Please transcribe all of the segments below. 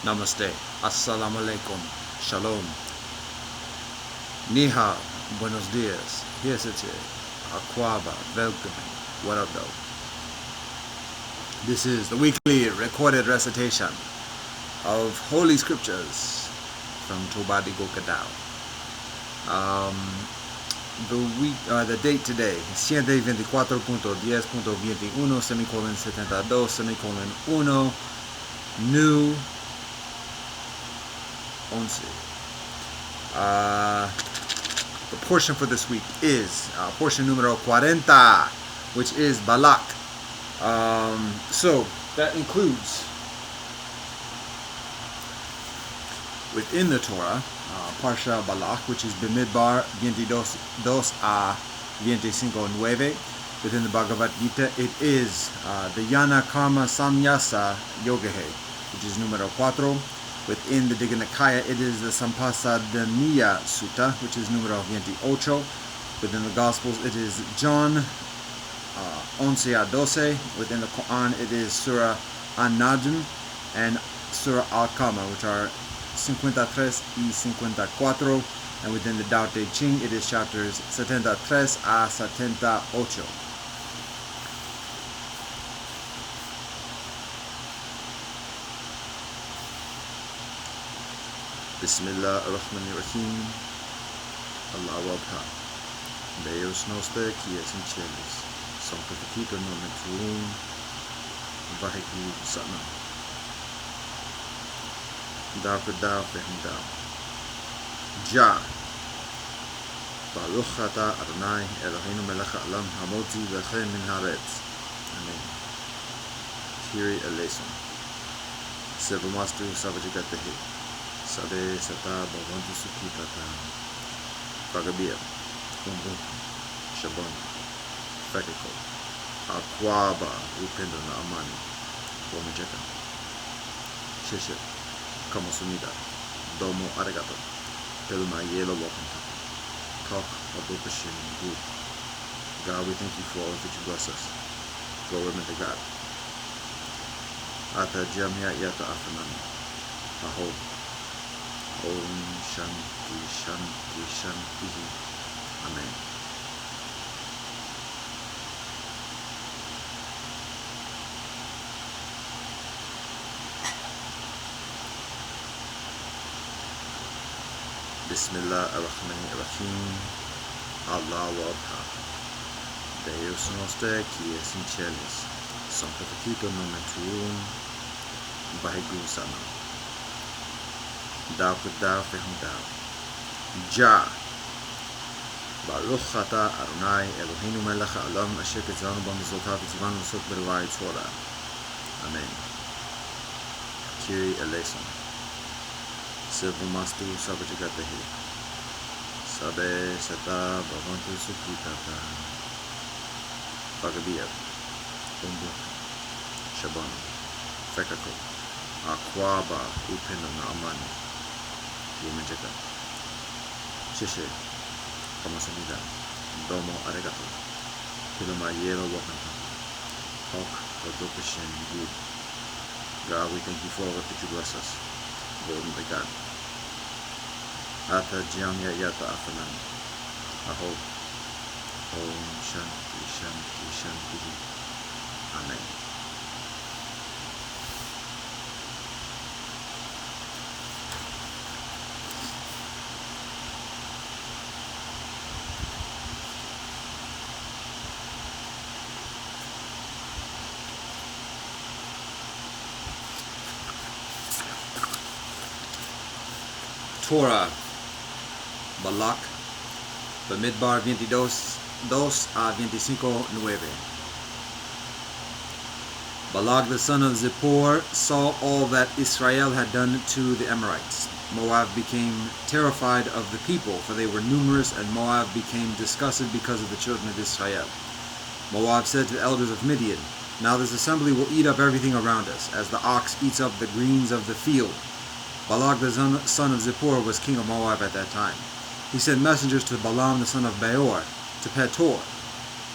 Namaste. Assalamu alaikum. Shalom. Ni hao. Buenos dias. Hiesete. Akwaba. Welcome. What up, though? This is the weekly recorded recitation of Holy Scriptures from Tobadi Gokadao. The date today is 124.10.21 semicolon 72 semicolon 1 new 11. The portion for this week is portion numero 40, which is Balak. So that includes within the Torah, Parsha Balak, which is Bimidbar 22 a 25:9. Within the Bhagavad Gita, it is the Yana Karma Samyasa Yogahe, which is numero 4. Within the Digha Nikaya, it is the Sampasadaniya Sutta, which is numero 28. Within the Gospels, it is John 11:12. Within the Quran, it is Surah An-Najm and Surah Al-Qamar, which are 53 y 54. And within the Tao Te Ching, it is chapters 73 a 78. Bismillah ar-Rahman ar-Rahim. Allah Wabha. Deus nos te quies in celis, sanctificator nomen tuum, vaheglu sana. Dao kedao fehim dao. Ja. Baruch ata Adonai Eloheinu melech ha'olam hamotzi v'chem min haaretz. Amen. Kyrie eleison. Sevumastu savajigatehi. Sabe sata bhavantu sukhitata. Pagabir. Kumbu. Shabon. Fekiko. Akwaba upendo na amani. Wamejeka. Sheshe. Kamasumida. Domo arigato. Peluma yelo wakanta. Talk about the shin good. God, we thank you for all that you bless us. Glory be to God. Ata jamia yata afanani. Aho. Om Shanti Shanti Shanti. Amen. Bismillah ar-Rahman ar-Rahim. Allah Wabha. Deus noster quies in celis, sanctificator nomen tuum, vaheglu sana. Dao kedao fehim dao. Ja. Baruch ata Adonai Eloheinu melech ha'olam asher ketzanu b'mitzvotav v'tzivanu l'sot b'divai Torah. Amen. Kyrie eleison. Sevumastu savajigatehi. Sabe sata bhavantu sukhitata. Pagabir. Kumbu. Shabon. Fekako. Akwaba upendo na amani. Wamejeka. Sheshe. Kamasumida. Domo arigato. Piluma yelo wakanta. Talk about shin good. God, we thank you for all that you bless us. Glory be to God. Ata jamya yata afanan. Aho. Om Shanti Shanti Shanti. Amen. Torah Balak Bamidbar 22 a 25:9. Balak the son of Zippor saw all that Israel had done to the Amorites. Moab became terrified of the people, for they were numerous, and Moab became disgusted because of the children of Israel. Moab said to the elders of Midian, "Now this assembly will eat up everything around us, as the ox eats up the greens of the field." Balak the son of Zippor was king of Moab at that time. He sent messengers to Balaam the son of Beor to Petor,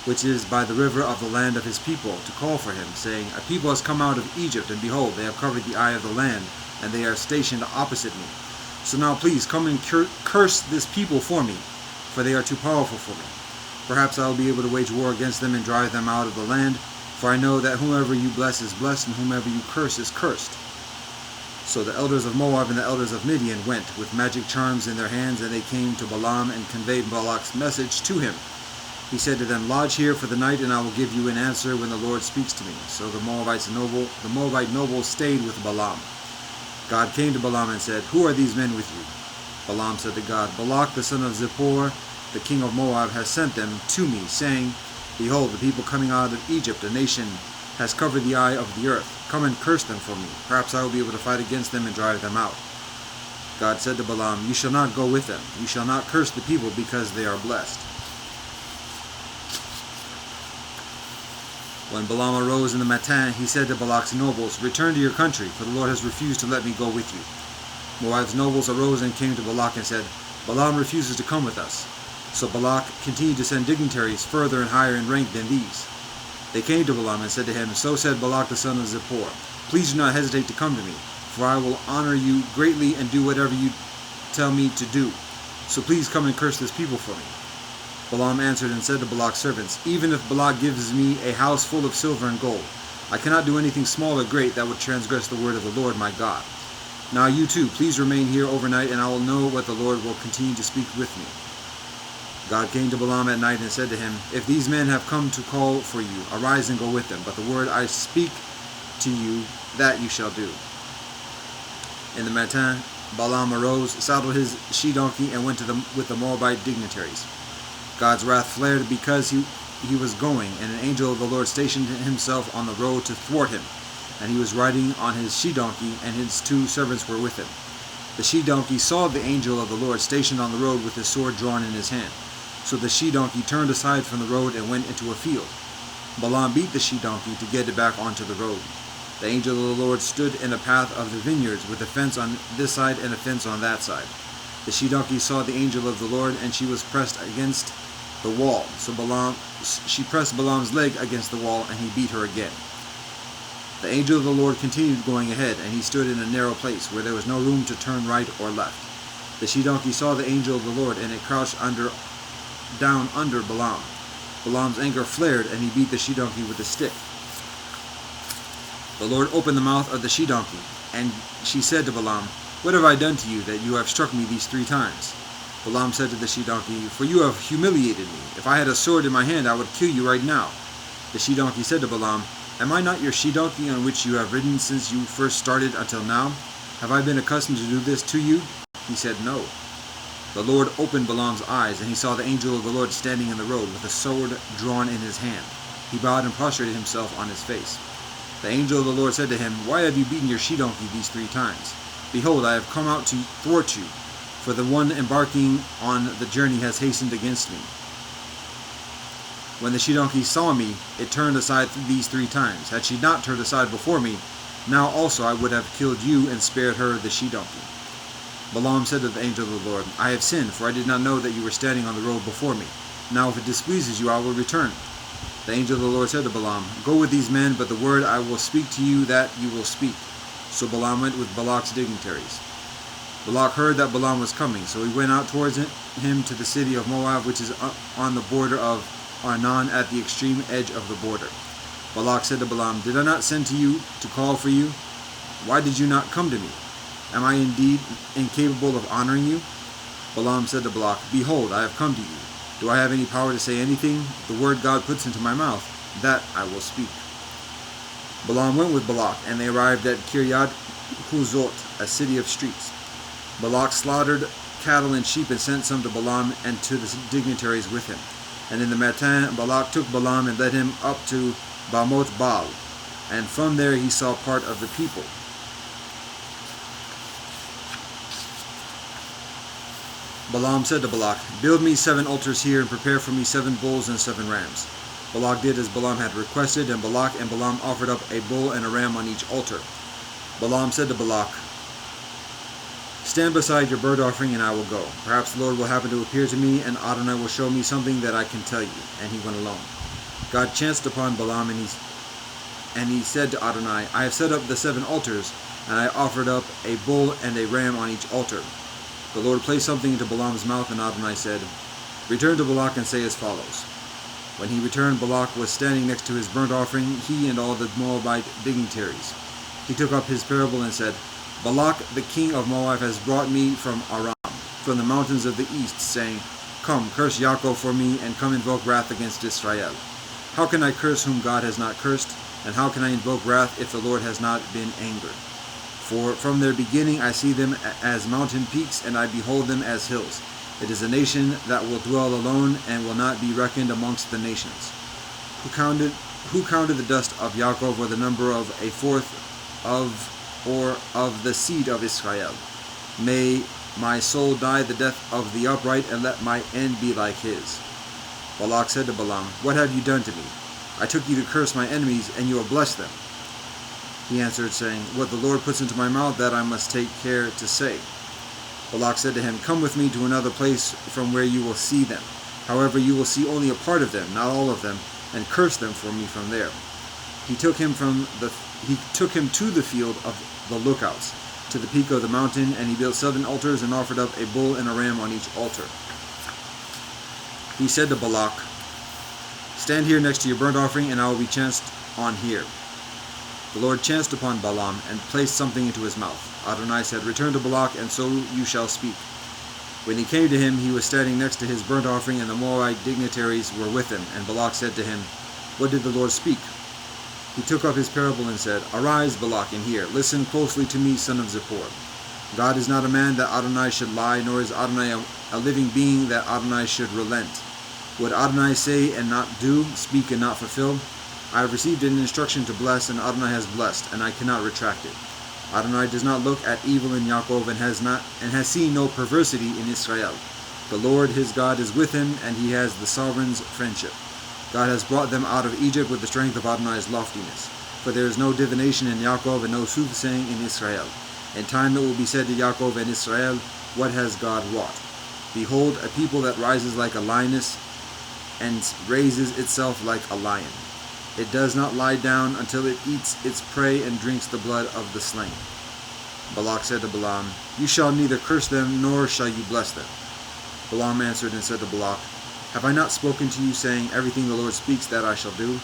which is by the river of the land of his people, to call for him, saying, A people has come out of Egypt, and behold, they have covered the eye of the land and they are stationed opposite me. So now please come and curse this people for me, for they are too powerful for me. Perhaps I will be able to wage war against them and drive them out of the land, for I know that whomever you bless is blessed, and whomever you curse is cursed. So the elders of Moab and the elders of Midian went with magic charms in their hands, and they came to Balaam and conveyed Balak's message to him. He said to them, "Lodge here for the night, and I will give you an answer when the Lord speaks to me." So the Moabite nobles stayed with Balaam. God came to Balaam and said, "Who are these men with you?" Balaam said to God, "Balak the son of Zippor, the king of Moab, has sent them to me, saying, Behold, the people coming out of Egypt, a nation, has covered the eye of the earth. Come and curse them for me. Perhaps I will be able to fight against them and drive them out." God said to Balaam, "You shall not go with them. You shall not curse the people, because they are blessed." When Balaam arose in the matin, he said to Balak's nobles, "Return to your country, for the Lord has refused to let me go with you." Moab's nobles arose and came to Balak and said, "Balaam refuses to come with us." So Balak continued to send dignitaries further and higher in rank than these. They came to Balaam and said to him, "So said Balak the son of Zippor, Please do not hesitate to come to me, for I will honor you greatly and do whatever you tell me to do. So please come and curse this people for me." Balaam answered and said to Balak's servants, "Even if Balak gives me a house full of silver and gold, I cannot do anything small or great that would transgress the word of the Lord my God. Now you too, please remain here overnight, and I will know what the Lord will continue to speak with me." God came to Balaam at night and said to him, "If these men have come to call for you, arise and go with them, but the word I speak to you, that you shall do." In the matin, Balaam arose, saddled his she-donkey, and went with the Moabite dignitaries. God's wrath flared because he was going, and an angel of the Lord stationed himself on the road to thwart him, and he was riding on his she-donkey, and his 2 servants were with him. The she-donkey saw the angel of the Lord stationed on the road with his sword drawn in his hand. So the she-donkey turned aside from the road and went into a field. Balaam beat the she-donkey to get it back onto the road. The angel of the Lord stood in the path of the vineyards with a fence on this side and a fence on that side. The she-donkey saw the angel of the Lord, and she was pressed against the wall. So she pressed Balaam's leg against the wall, and he beat her again. The angel of the Lord continued going ahead, and he stood in a narrow place where there was no room to turn right or left. The she-donkey saw the angel of the Lord, and it crouched down under Balaam. Balaam's anger flared, and he beat the she-donkey with a stick. The Lord opened the mouth of the she-donkey, and she said to Balaam, "What have I done to you that you have struck me these 3 times?" Balaam said to the she-donkey, "For you have humiliated me. If I had a sword in my hand, I would kill you right now." The she-donkey said to Balaam, "Am I not your she-donkey on which you have ridden since you first started until now? Have I been accustomed to do this to you?" He said, "No." The Lord opened Balaam's eyes, and he saw the angel of the Lord standing in the road with a sword drawn in his hand. He bowed and prostrated himself on his face. The angel of the Lord said to him, "Why have you beaten your she-donkey these 3 times? Behold, I have come out to thwart you, for the one embarking on the journey has hastened against me." When the she-donkey saw me, it turned aside these 3 times. Had she not turned aside before me, now also I would have killed you and spared her the she-donkey. Balaam said to the angel of the Lord, "I have sinned, for I did not know that you were standing on the road before me. Now if it displeases you, I will return." The angel of the Lord said to Balaam, "Go with these men, but the word I will speak to you, that you will speak." So Balaam went with Balak's dignitaries. Balak heard that Balaam was coming, so he went out towards him to the city of Moab, which is on the border of Arnon, at the extreme edge of the border. Balak said to Balaam, "Did I not send to you to call for you? Why did you not come to me? Am I indeed incapable of honoring you?" Balaam said to Balak, "Behold, I have come to you. Do I have any power to say anything? The word God puts into my mouth, that I will speak." Balaam went with Balak, and they arrived at Kiryat Huzot, a city of streets. Balak slaughtered cattle and sheep and sent some to Balaam and to the dignitaries with him. And in the matin, Balak took Balaam and led him up to Bamoth Baal, and from there he saw part of the people. Balaam said to Balak, "Build me 7 altars here, and prepare for me 7 bulls and 7 rams." Balak did as Balaam had requested, and Balak and Balaam offered up a bull and a ram on each altar. Balaam said to Balak, "Stand beside your burnt offering, and I will go. Perhaps the Lord will happen to appear to me, and Adonai will show me something that I can tell you." And he went alone. God chanced upon Balaam, and he said to Adonai, "I have set up the 7 altars, and I offered up a bull and a ram on each altar. The Lord placed something into Balaam's mouth, and Adonai said, Return to Balak and say as follows. When he returned, Balak was standing next to his burnt offering, he and all the Moabite dignitaries. He took up his parable and said, Balak, the king of Moab, has brought me from Aram, from the mountains of the east, saying, Come, curse Yaakov for me, and come invoke wrath against Israel. How can I curse whom God has not cursed? And how can I invoke wrath if the Lord has not been angered? For from their beginning I see them as mountain peaks, and I behold them as hills. It is a nation that will dwell alone, and will not be reckoned amongst the nations. Who counted the dust of Yaakov, or the number of a fourth of the seed of Israel? May my soul die the death of the upright, and let my end be like his. Balak said to Balaam, What have you done to me? I took you to curse my enemies, and you have blessed them. He answered, saying, What the Lord puts into my mouth, that I must take care to say. Balak said to him, Come with me to another place from where you will see them. However, you will see only a part of them, not all of them, and curse them for me from there. He took him to the field of the lookouts, to the peak of the mountain, and he built 7 altars and offered up a bull and a ram on each altar. He said to Balak, Stand here next to your burnt offering, and I will be chanced on here. The Lord chanced upon Balaam, and placed something into his mouth. Adonai said, Return to Balak, and so you shall speak. When he came to him, he was standing next to his burnt offering, and the Moabite dignitaries were with him. And Balak said to him, What did the Lord speak? He took up his parable and said, Arise, Balak, and hear. Listen closely to me, son of Zippor. God is not a man that Adonai should lie, nor is Adonai a living being that Adonai should relent. Would Adonai say and not do, speak and not fulfill? I have received an instruction to bless, and Adonai has blessed, and I cannot retract it. Adonai does not look at evil in Yaakov, and has seen no perversity in Israel. The Lord his God is with him, and he has the sovereign's friendship. God has brought them out of Egypt with the strength of Adonai's loftiness. For there is no divination in Yaakov, and no soothsaying in Israel. In time it will be said to Yaakov and Israel, What has God wrought? Behold, a people that rises like a lioness, and raises itself like a lion. It does not lie down until it eats its prey and drinks the blood of the slain. Balak said to Balaam, You shall neither curse them, nor shall you bless them. Balaam answered and said to Balak, Have I not spoken to you, saying, Everything the Lord speaks, that I shall do?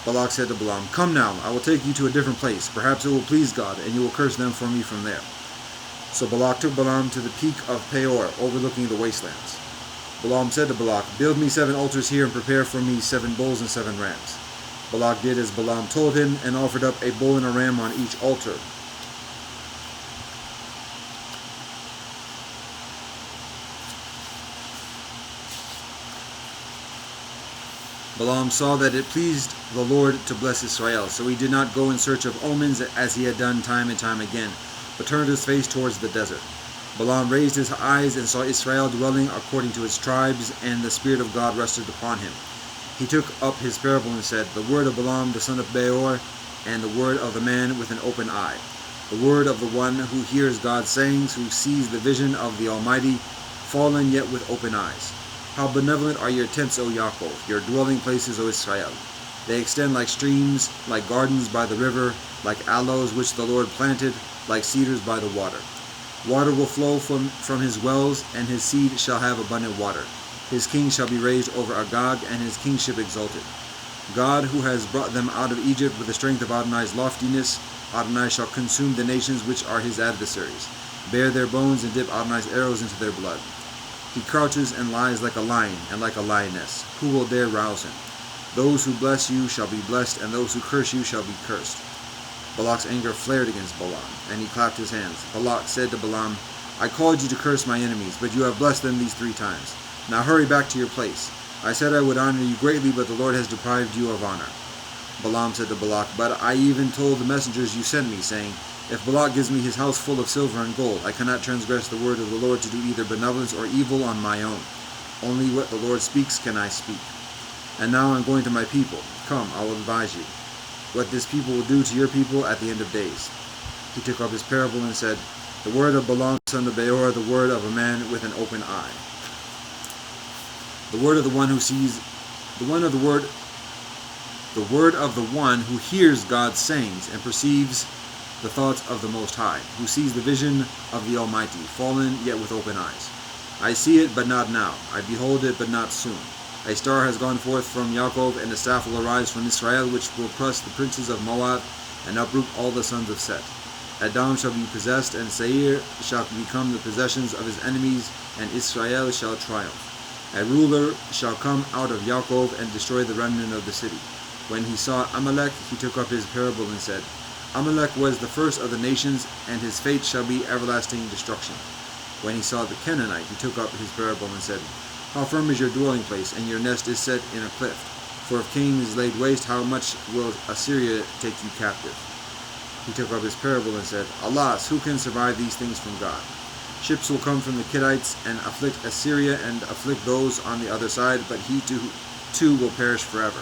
Balak said to Balaam, Come now, I will take you to a different place. Perhaps it will please God, and you will curse them for me from there. So Balak took Balaam to the peak of Peor, overlooking the wastelands. Balaam said to Balak, Build me 7 altars here, and prepare for me 7 bulls and 7 rams. Balak did as Balaam told him, and offered up a bull and a ram on each altar. Balaam saw that it pleased the Lord to bless Israel, so he did not go in search of omens as he had done time and time again, but turned his face towards the desert. Balaam raised his eyes and saw Israel dwelling according to its tribes, and the Spirit of God rested upon him. He took up his parable and said, The word of Balaam the son of Beor, and the word of the man with an open eye, the word of the one who hears God's sayings, who sees the vision of the Almighty, fallen yet with open eyes. How benevolent are your tents, O Yaakov, your dwelling places, O Israel. They extend like streams, like gardens by the river, like aloes which the Lord planted, like cedars by the water. Water will flow from his wells, and his seed shall have abundant water. His king shall be raised over Agag, and his kingship exalted. God, who has brought them out of Egypt with the strength of Adonai's loftiness, Adonai shall consume the nations which are his adversaries, bear their bones, and dip Adonai's arrows into their blood. He crouches and lies like a lion and like a lioness. Who will dare rouse him? Those who bless you shall be blessed, and those who curse you shall be cursed. Balak's anger flared against Balaam, and he clapped his hands. Balak said to Balaam, I called you to curse my enemies, but you have blessed them these 3 times. Now hurry back to your place. I said I would honor you greatly, but the Lord has deprived you of honor. Balaam said to Balak, But I even told the messengers you sent me, saying, If Balak gives me his house full of silver and gold, I cannot transgress the word of the Lord to do either benevolence or evil on my own. Only what the Lord speaks can I speak. And now I'm going to my people. Come, I will advise you what this people will do to your people at the end of days. He took up his parable and said, The word of Balaam son of Beor, the word of a man with an open eye. The word of the one who sees, the word of the one who hears God's sayings and perceives the thoughts of the Most High, who sees the vision of the Almighty, fallen yet with open eyes. I see it, but not now. I behold it, but not soon. A star has gone forth from Yaakov, and a staff will arise from Israel, which will crush the princes of Moab, and uproot all the sons of Set. Edom shall be possessed, and Seir shall become the possessions of his enemies, and Israel shall triumph. A ruler shall come out of Yaakov, and destroy the remnant of the city. When he saw Amalek, he took up his parable and said, Amalek was the first of the nations, and his fate shall be everlasting destruction. When he saw the Canaanite, he took up his parable and said, How firm is your dwelling place, and your nest is set in a cliff? For if Canaan is laid waste, how much will Assyria take you captive? He took up his parable and said, Alas, who can survive these things from God? Ships will come from the Kittites, and afflict Assyria, and afflict those on the other side, but he too will perish forever.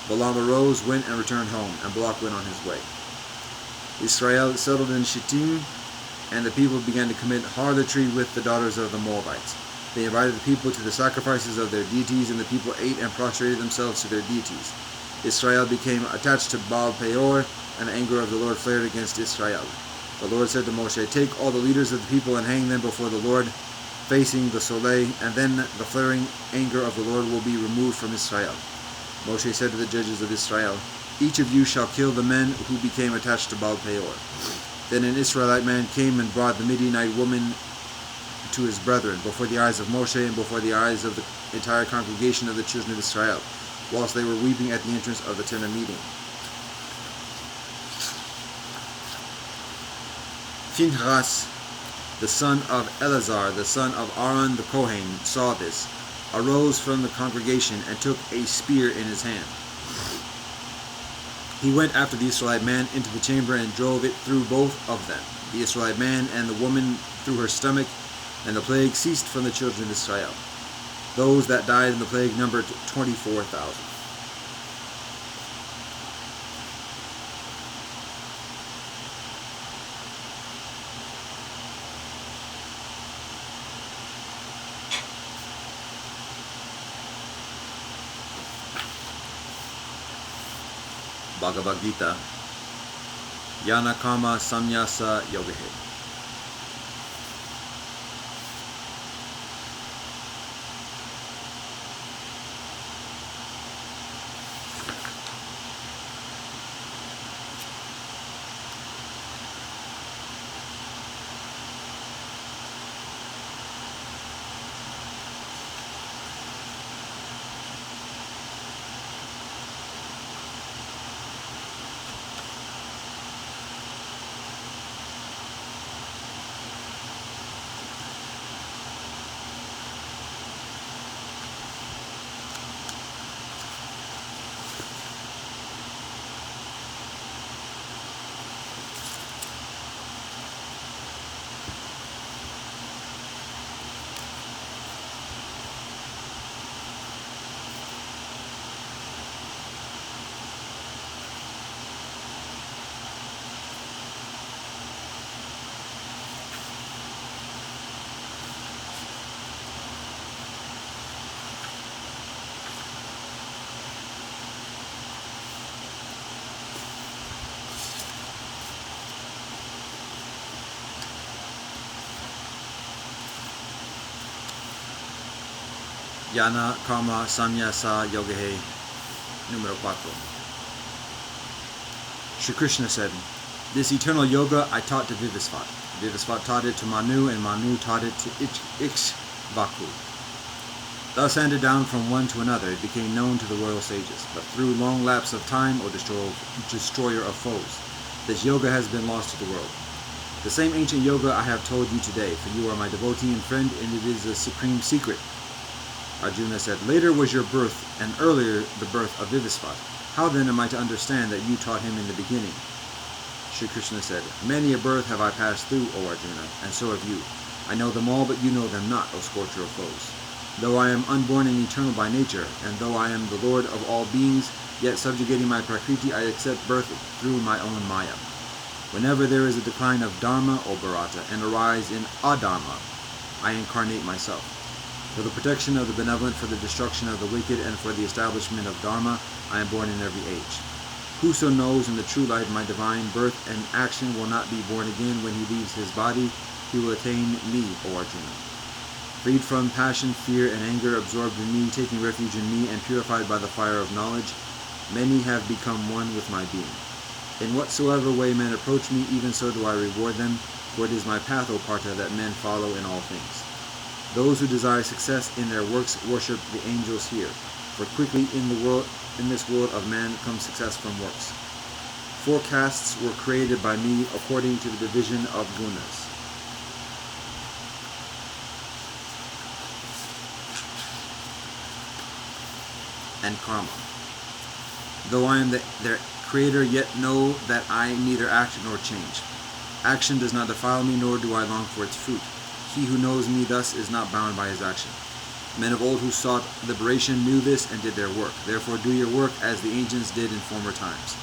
Balaam arose, went, and returned home, and Balak went on his way. Israel settled in Shittim, and the people began to commit harlotry with the daughters of the Moabites. They invited the people to the sacrifices of their deities, and the people ate and prostrated themselves to their deities. Israel became attached to Baal Peor, and the anger of the Lord flared against Israel. The Lord said to Moshe, Take all the leaders of the people and hang them before the Lord, facing the Soleil, and then the flaring anger of the Lord will be removed from Israel. Moshe said to the judges of Israel, Each of you shall kill the men who became attached to Baal Peor. Then an Israelite man came and brought the Midianite woman to his brethren, before the eyes of Moshe and before the eyes of the entire congregation of the children of Israel, whilst they were weeping at the entrance of the tent of meeting. Phinehas, the son of Eleazar, the son of Aaron the Kohen, saw this, arose from the congregation, and took a spear in his hand. He went after the Israelite man into the chamber and drove it through both of them, the Israelite man and the woman through her stomach, and the plague ceased from the children of Israel. Those that died in the plague numbered 24,000. Bhagavad Gita, Yana Kama Samyasa Yogahe. Yana Karma Samyasa Yogahe Numero 4. Shri Krishna said, This eternal yoga I taught to Vivasvat. Vivasvat taught it to Manu, and Manu taught it to Ikshvaku. Thus handed down from one to another, it became known to the royal sages. But through long lapse of time, O destroyer of foes, this yoga has been lost to the world. The same ancient yoga I have told you today, for you are my devotee and friend, and it is a supreme secret. Arjuna said, Later was your birth, and earlier the birth of Vivasvat. How then am I to understand that you taught him in the beginning? Shri Krishna said, Many a birth have I passed through, O Arjuna, and so have you. I know them all, but you know them not, O scorcher of foes. Though I am unborn and eternal by nature, and though I am the Lord of all beings, yet subjugating my Prakriti, I accept birth through my own Maya. Whenever there is a decline of Dharma, O Bharata, and a rise in Adharma, I incarnate myself. For the protection of the benevolent, for the destruction of the wicked, and for the establishment of Dharma, I am born in every age. Whoso knows in the true light my divine birth and action will not be born again when he leaves his body, he will attain me, O Arjuna. Freed from passion, fear, and anger, absorbed in me, taking refuge in me, and purified by the fire of knowledge, many have become one with my being. In whatsoever way men approach me, even so do I reward them, for it is my path, O Partha, that men follow in all things. Those who desire success in their works worship the angels here, for quickly in this world of man comes success from works. 4 castes were created by me according to the division of gunas. And karma. Though I am their creator, yet know that I neither act nor change. Action does not defile me, nor do I long for its fruit. He who knows me thus is not bound by his action. Men of old who sought liberation knew this and did their work. Therefore do your work as the ancients did in former times.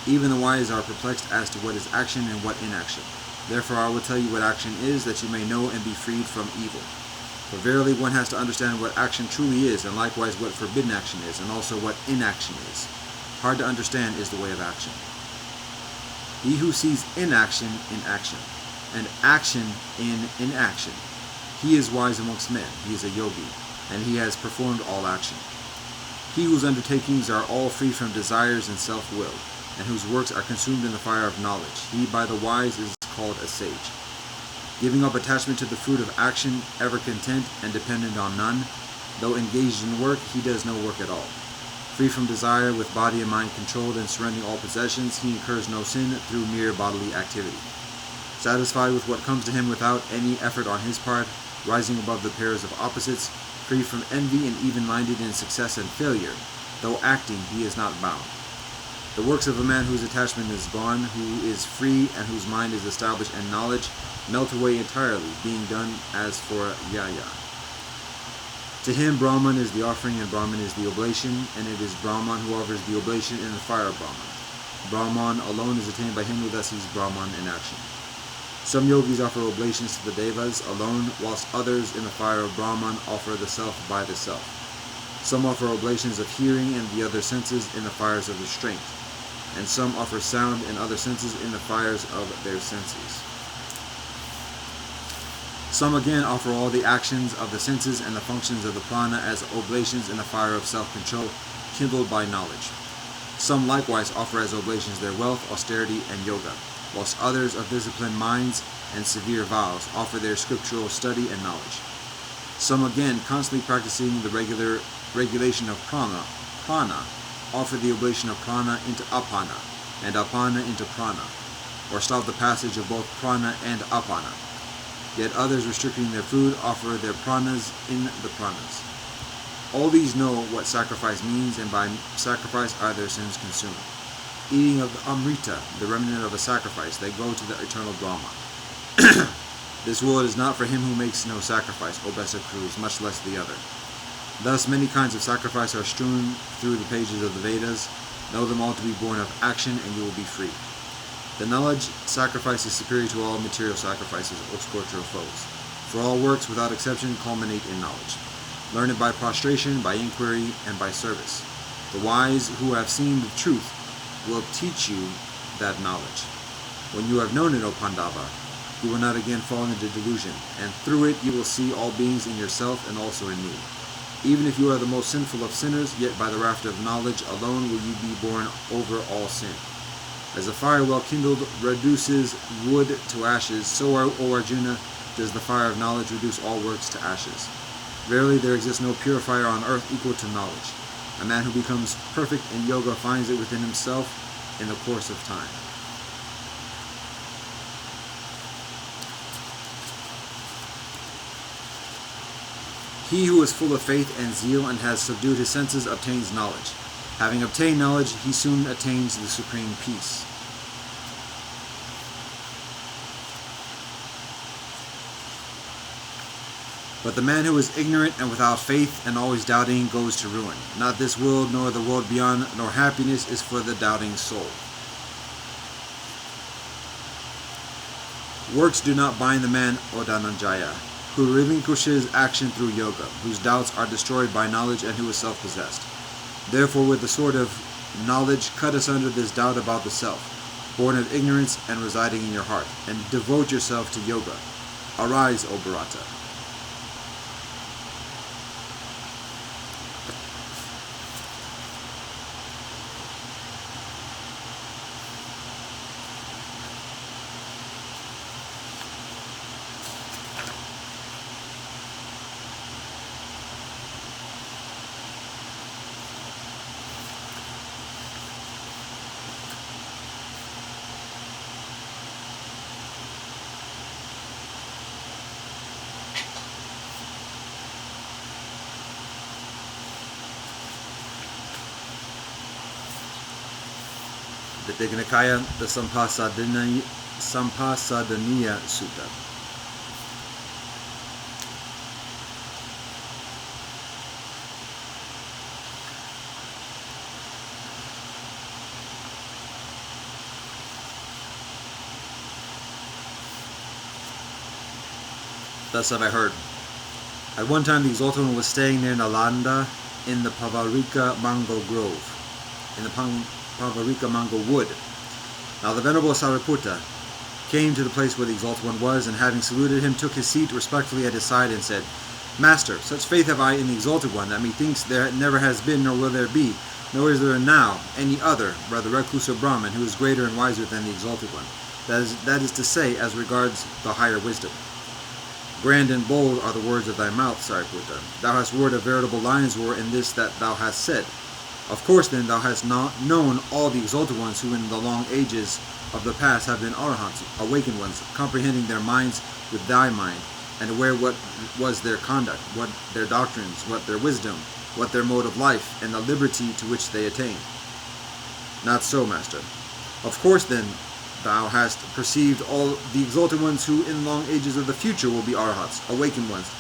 Even the wise are perplexed as to what is action and what inaction. Therefore I will tell you what action is, that you may know and be freed from evil. For verily one has to understand what action truly is, and likewise what forbidden action is, and also what inaction is. Hard to understand is the way of action. He who sees inaction in action, and action in inaction, he is wise amongst men, he is a yogi, and he has performed all action. He whose undertakings are all free from desires and self-will, and whose works are consumed in the fire of knowledge, he by the wise is called a sage. Giving up attachment to the fruit of action, ever content and dependent on none, though engaged in work, he does no work at all. Free from desire, with body and mind controlled, and surrendering all possessions, he incurs no sin through mere bodily activity. Satisfied with what comes to him without any effort on his part, rising above the pairs of opposites, free from envy and even-minded in success and failure, though acting he is not bound. The works of a man whose attachment is gone, who is free and whose mind is established in knowledge, melt away entirely, being done as for Yaya. To him Brahman is the offering and Brahman is the oblation, and it is Brahman who offers the oblation in the fire of Brahman. Brahman alone is attained by him who thus sees Brahman in action. Some yogis offer oblations to the devas alone, whilst others in the fire of Brahman offer the self by the self. Some offer oblations of hearing and the other senses in the fires of restraint, and some offer sound and other senses in the fires of their senses. Some again offer all the actions of the senses and the functions of the prana as oblations in the fire of self-control, kindled by knowledge. Some likewise offer as oblations their wealth, austerity, and yoga, whilst others of disciplined minds and severe vows offer their scriptural study and knowledge. Some again, constantly practicing the regulation of prana, offer the oblation of prana into apana, and apana into prana, or stop the passage of both prana and apana. Yet others, restricting their food, offer their pranas in the pranas. All these know what sacrifice means, and by sacrifice are their sins consumed. Eating of the amrita, the remnant of a sacrifice, they go to the eternal Brahma. This world is not for him who makes no sacrifice, O best of crews, much less the other. Thus many kinds of sacrifice are strewn through the pages of the Vedas. Know them all to be born of action, and you will be free. The knowledge sacrifice is superior to all material sacrifices, O scorcher of foes. For all works, without exception, culminate in knowledge. Learn it by prostration, by inquiry, and by service. The wise who have seen the truth will teach you that knowledge. When you have known it, O Pandava, you will not again fall into delusion, and through it you will see all beings in yourself and also in me. Even if you are the most sinful of sinners, yet by the raft of knowledge alone will you be borne over all sin. As a fire well kindled reduces wood to ashes, so, O Arjuna, does the fire of knowledge reduce all works to ashes. Verily there exists no purifier on earth equal to knowledge. A man who becomes perfect in yoga finds it within himself in the course of time. He who is full of faith and zeal and has subdued his senses obtains knowledge. Having obtained knowledge, he soon attains the supreme peace. But the man who is ignorant and without faith and always doubting goes to ruin. Not this world, nor the world beyond, nor happiness is for the doubting soul. Works do not bind the man, O Dhananjaya, who relinquishes action through yoga, whose doubts are destroyed by knowledge, and who is self-possessed. Therefore with the sword of knowledge, cut asunder this doubt about the self, born of ignorance and residing in your heart, and devote yourself to yoga. Arise, O Bharata. The Dignikaya, the Sampasadaniya Sutta. Thus have I heard. At one time the Exalted One was staying near Nalanda in the Pavarika Mango Grove, in the Pavarika Mango Wood. Now the Venerable Sariputta came to the place where the Exalted One was, and having saluted him, took his seat respectfully at his side and said, Master, such faith have I in the Exalted One, that methinks there never has been, nor will there be, nor is there now any other, whether recluse or Brahmin, who is greater and wiser than the Exalted One. That is to say, as regards the higher wisdom. Grand and bold are the words of thy mouth, Sariputta. Thou hast roared a veritable lion's roar in this that thou hast said. Of course, then, thou hast not known all the Exalted Ones who in the long ages of the past have been Arahants, awakened ones, comprehending their minds with thy mind, and aware what was their conduct, what their doctrines, what their wisdom, what their mode of life, and the liberty to which they attain. Not so, Master. Of course, then, thou hast perceived all the Exalted Ones who in long ages of the future will be Arahats, awakened ones,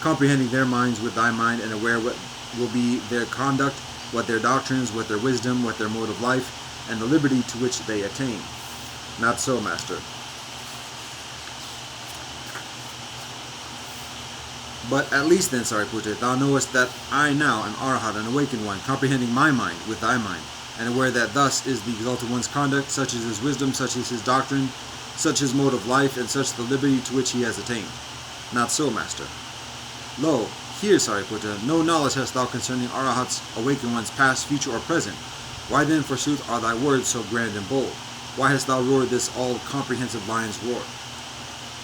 comprehending their minds with thy mind, and aware what will be their conduct, what their doctrines, what their wisdom, what their mode of life, and the liberty to which they attain. Not so, Master. But at least then, Sariputta, thou knowest that I now am Arahat, an awakened one, comprehending my mind with thy mind, and aware that thus is the Exalted One's conduct, such is his wisdom, such is his doctrine, such his mode of life, and such the liberty to which he has attained. Not so, Master. Lo, here, Sariputta, no knowledge hast thou concerning Arahats, awakened ones, past, future, or present. Why then, forsooth, are thy words so grand and bold? Why hast thou roared this all-comprehensive lion's roar?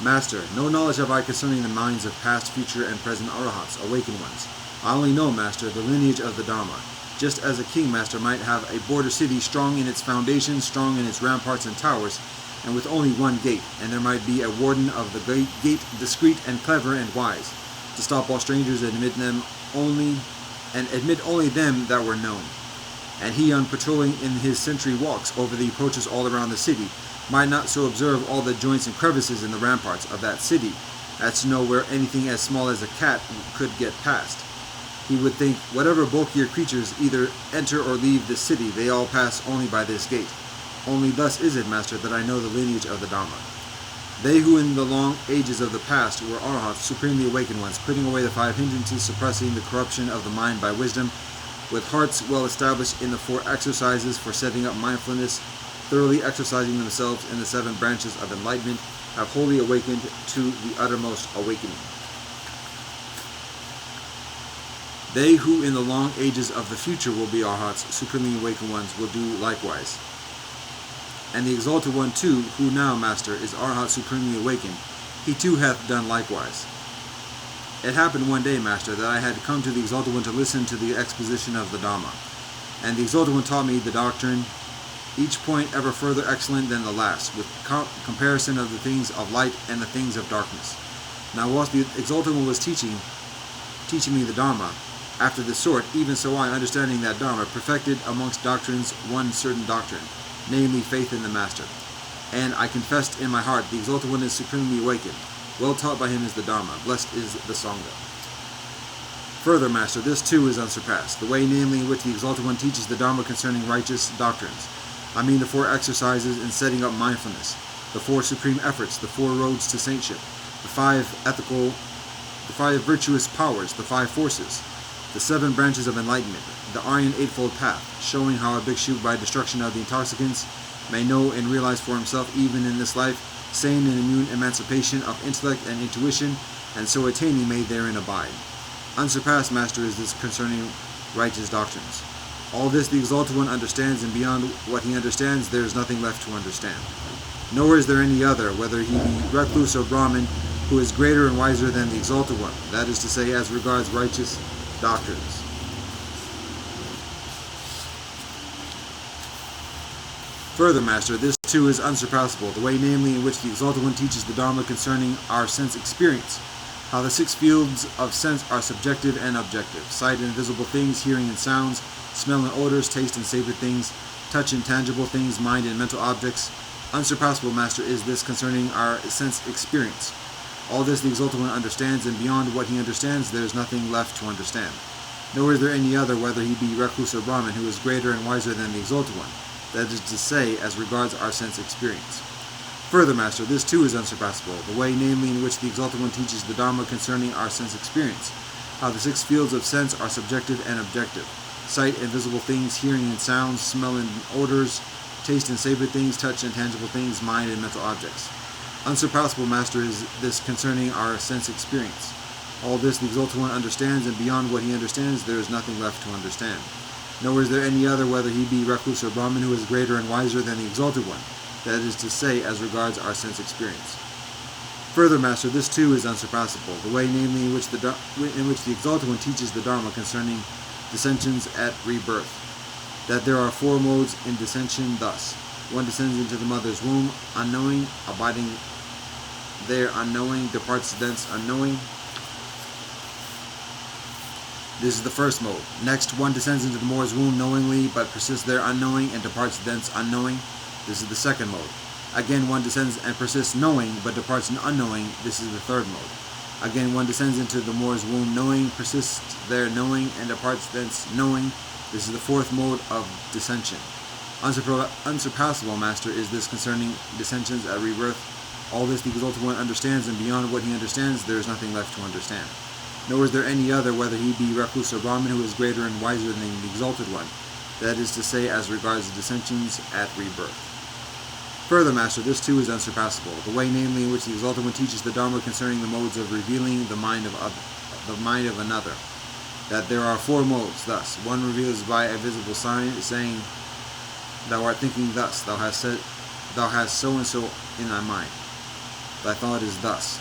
Master, no knowledge have I concerning the minds of past, future, and present Arahats, awakened ones. I only know, Master, the lineage of the Dharma. Just as a king, Master, might have a border city strong in its foundations, strong in its ramparts and towers, and with only one gate, and there might be a warden of the gate, discreet and clever and wise, to stop all strangers and admit only them that were known. And he, on patrolling in his sentry walks over the approaches all around the city, might not so observe all the joints and crevices in the ramparts of that city, as to know where anything as small as a cat could get past. He would think, whatever bulkier creatures either enter or leave this city, they all pass only by this gate. Only thus is it, Master, that I know the lineage of the Dhamma. They who in the long ages of the past were Arahats, supremely awakened ones, putting away the 5 hindrances, suppressing the corruption of the mind by wisdom, with hearts well established in the 4 exercises for setting up mindfulness, thoroughly exercising themselves in the 7 branches of enlightenment, have wholly awakened to the uttermost awakening. They who in the long ages of the future will be Arhats, supremely awakened ones, will do likewise. And the Exalted One too, who now, Master, is Arhat supremely awakened, he too hath done likewise. It happened one day, Master, that I had come to the Exalted One to listen to the exposition of the Dhamma. And the Exalted One taught me the doctrine, each point ever further excellent than the last, with comparison of the things of light and the things of darkness. Now whilst the Exalted One was teaching me the Dhamma, after this sort, even so I, understanding that Dhamma, perfected amongst doctrines one certain doctrine, namely faith in the Master. And I confessed in my heart, the Exalted One is supremely awakened. Well taught by him is the Dhamma. Blessed is the Sangha. Further, Master, this too is unsurpassed. The way, namely, in which the Exalted One teaches the Dhamma concerning righteous doctrines. I mean the 4 exercises in setting up mindfulness, the 4 supreme efforts, the 4 roads to saintship, the 5 virtuous powers, the 5 forces, the 7 branches of enlightenment, the Aryan Eightfold Path, showing how a bhikshu, by destruction of the intoxicants, may know and realize for himself, even in this life, sane and immune emancipation of intellect and intuition, and so attaining may therein abide. Unsurpassed, Master, is this concerning righteous doctrines. All this the Exalted One understands, and beyond what he understands, there is nothing left to understand. Nor is there any other, whether he be recluse or Brahmin, who is greater and wiser than the Exalted One, that is to say, as regards righteous doctrines. Further, Master, this too is unsurpassable, the way namely in which the Exalted One teaches the Dharma concerning our sense experience, how the 6 fields of sense are subjective and objective: sight and visible things, hearing and sounds, smell and odors, taste and savory things, touch and tangible things, mind and mental objects. Unsurpassable, Master, is this concerning our sense experience. All this the Exalted One understands, and beyond what he understands, there is nothing left to understand. Nor is there any other, whether he be recluse or Brahmin, who is greater and wiser than the Exalted One, that is to say, as regards our sense experience. Further, Master, this too is unsurpassable, the way namely in which the Exalted One teaches the Dharma concerning our sense experience, how the 6 fields of sense are subjective and objective: sight and visible things, hearing and sounds, smell and odors, taste and savory things, touch and tangible things, mind and mental objects. Unsurpassable, Master, is this concerning our sense experience. All this the Exalted One understands, and beyond what he understands, there is nothing left to understand. Nor is there any other, whether he be recluse or Brahmin, who is greater and wiser than the Exalted One, that is to say, as regards our sense experience. Further, Master, this too is unsurpassable, the way namely in which the Exalted One teaches the Dharma concerning dissensions at rebirth, that there are 4 modes in dissension thus: 1 descends into the mother's womb, unknowing, abiding there unknowing, departs thence unknowing. This is the first mode. Next, 1 descends into the more's womb knowingly, but persists there unknowing, and departs thence unknowing. This is the second mode. Again, 1 descends and persists knowing, but departs unknowing. This is the third mode. Again, 1 descends into the more's womb knowing, persists there knowing, and departs thence knowing. This is the fourth mode of dissension. Unsurpassable, Master, is this concerning dissensions at rebirth. All this the Exalted One understands, and beyond what he understands, there is nothing left to understand. Nor is there any other, whether he be recluse or Brahmin, who is greater and wiser than the Exalted One, that is to say, as regards the dissensions at rebirth. Further, Master, this too is unsurpassable, the way namely in which the Exalted One teaches the Dharma concerning the modes of revealing the mind of another, that there are 4 modes thus: 1 reveals by a visible sign, saying, "Thou art thinking thus, thou hast so and so in thy mind, thy thought is thus."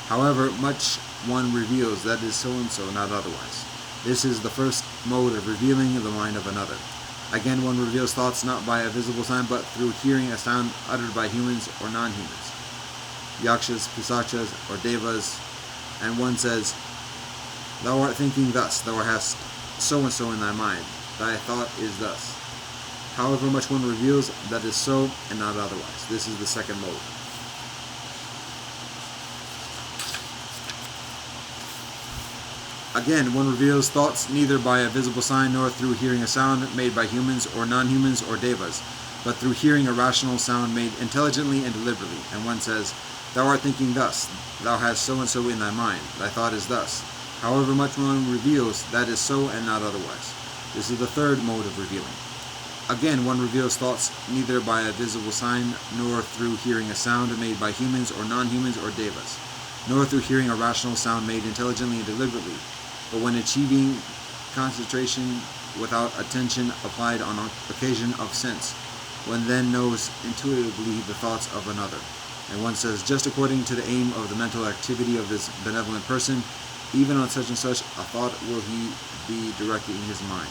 However much 1 reveals, that is so and so, not otherwise. This is the first mode of revealing the mind of another. Again, 1 reveals thoughts not by a visible sign, but through hearing a sound uttered by humans or non-humans, yakshas, pisachas, or devas, and 1 says, "Thou art thinking thus, thou hast so and so in thy mind, thy thought is thus." However much 1 reveals, that is so and not otherwise. This is the second mode. Again, 1 reveals thoughts neither by a visible sign nor through hearing a sound made by humans or non-humans or devas, but through hearing a rational sound made intelligently and deliberately. And 1 says, "Thou art thinking thus, thou hast so and so in thy mind, thy thought is thus." However much 1 reveals, that is so and not otherwise. This is the third mode of revealing. Again, 1 reveals thoughts neither by a visible sign nor through hearing a sound made by humans or non-humans or devas, nor through hearing a rational sound made intelligently and deliberately, but when achieving concentration without attention applied on occasion of sense, 1 then knows intuitively the thoughts of another. And 1 says, just according to the aim of the mental activity of this benevolent person, even on such and such a thought will he be directed in his mind.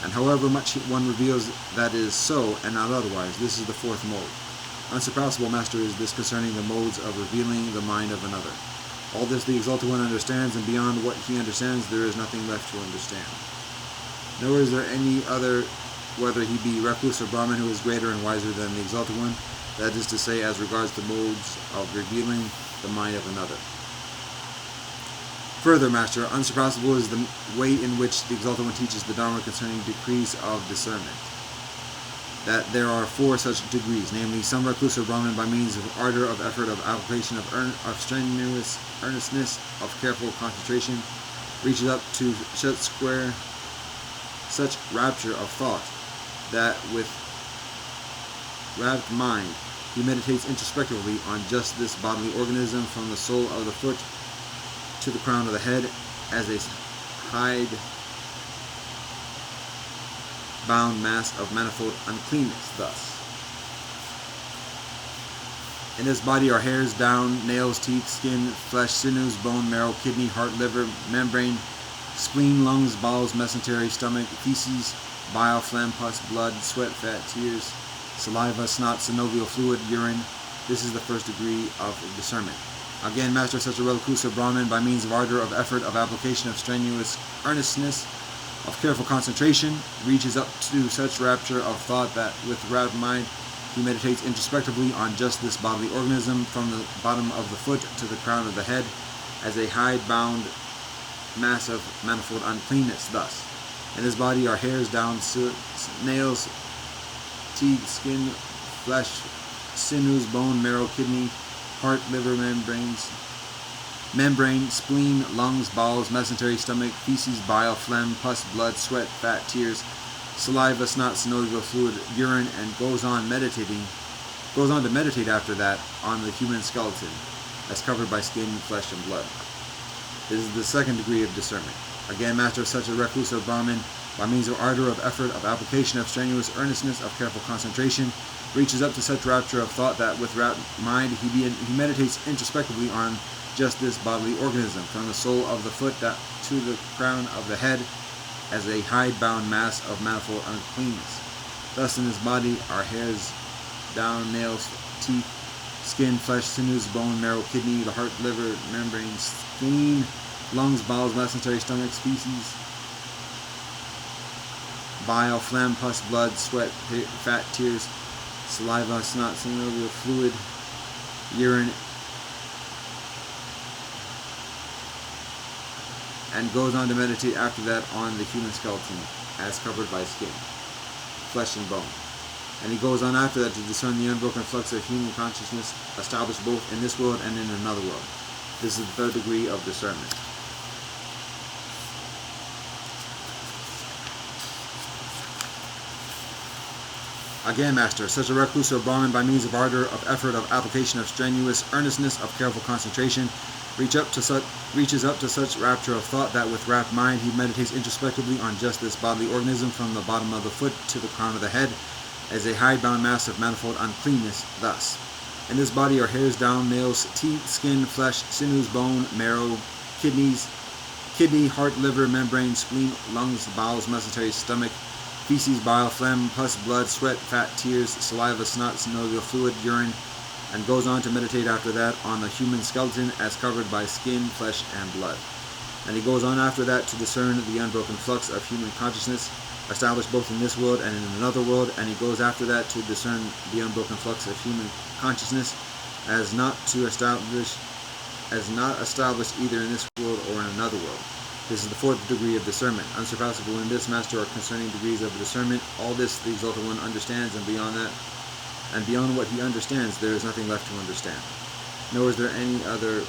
And however much 1 reveals, that is so and not otherwise. This is the fourth mode. Unsurpassable, Master, is this concerning the modes of revealing the mind of another. All this the Exalted One understands, and beyond what he understands, there is nothing left to understand. Nor is there any other, whether he be recluse or Brahmin, who is greater and wiser than the Exalted One, that is to say, as regards the modes of revealing the mind of another. Further, Master, unsurpassable is the way in which the Exalted One teaches the Dharma concerning degrees of discernment. That there are 4 such degrees, namely, some recluse or Brahmin, by means of ardor, of effort, of application, of strenuous earnestness, of careful concentration, reaches up to shut square such rapture of thought that with rapt mind he meditates introspectively on just this bodily organism, from the sole of the foot to the crown of the head, as a hide-bound mass of manifold uncleanness. Thus, in this body are hairs, down, nails, teeth, skin, flesh, sinews, bone, marrow, kidney, heart, liver, membrane, spleen, lungs, bowels, mesentery, stomach, feces, bile, phlegm, pus, blood, sweat, fat, tears, saliva, snot, synovial fluid, urine. This is the first degree of discernment. Again, master such a reclusive Brahmin, by means of ardor, of effort, of application, of strenuous earnestness, of careful concentration, reaches up to such rapture of thought that with rapt mind he meditates introspectively on just this bodily organism, from the bottom of the foot to the crown of the head, as a hide-bound mass of manifold uncleanness. Thus, in this body are hairs, down, nails, teeth, skin, flesh, sinews, bone, marrow, kidney, heart, liver, membrane, spleen, lungs, bowels, mesentery, stomach, feces, bile, phlegm, pus, blood, sweat, fat, tears, saliva, snot, synovial fluid, urine, and goes on to meditate after that on the human skeleton, as covered by skin, flesh, and blood. This is the second degree of discernment. Again, master of such a reclusive Brahmin, by means of ardor, of effort, of application, of strenuous earnestness, of careful concentration, reaches up to such rapture of thought that with rapt mind he meditates introspectively on just this bodily organism, from the sole of the foot to the crown of the head, as a hide-bound mass of manifold uncleanness. Thus, in this body are hairs, down, nails, teeth, skin, flesh, sinews, bone, marrow, kidney, the heart, liver, membrane, spleen, lungs, bowels, mesentery, stomach, feces, bile, phlegm, pus, blood, sweat, fat, tears, saliva, snot, synovial fluid, urine, and goes on to meditate after that on the human skeleton, as covered by skin, flesh, and bone. And he goes on after that to discern the unbroken flux of human consciousness, established both in this world and in another world. This is the third degree of discernment. Again, master, such a recluse or Brahmin, by means of ardor, of effort, of application, of strenuous earnestness, of careful concentration, reaches up to such rapture of thought that with rapt mind he meditates introspectively on just this bodily organism, from the bottom of the foot to the crown of the head, as a hide-bound mass of manifold uncleanness. Thus, in this body are hairs, down, nails, teeth, skin, flesh, sinews, bone, marrow, kidney, heart, liver, membrane, spleen, lungs, bowels, mesentery, stomach, feces, bile, phlegm, pus, blood, sweat, fat, tears, saliva, snot, synovial fluid, urine, and goes on to meditate after that on the human skeleton, as covered by skin, flesh, and blood. And he goes on after that to discern the unbroken flux of human consciousness, established both in this world and in another world. And he goes after that to discern the unbroken flux of human consciousness, as not established either in this world or in another world. This is the fourth degree of discernment. Unsurpassable in this, master, are concerning degrees of discernment. All this the Exalted One understands, and beyond that, and beyond what he understands, there is nothing left to understand. Nor is there any other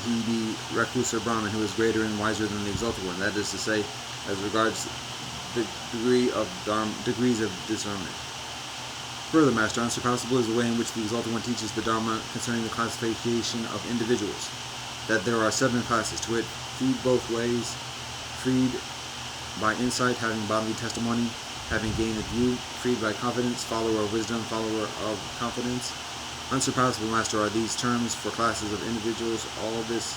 he be recluse or Brahmin who is greater and wiser than the Exalted One. That is to say, as regards the degrees of discernment. Further, master, unsurpassable is the way in which the Exalted One teaches the Dharma concerning the classification of individuals. That there are 7 classes, to wit, freed both ways, freed by insight, having bodily testimony, having gained a view, freed by confidence, follower of wisdom, follower of confidence. Unsurpassable, master, are these terms for classes of individuals. All this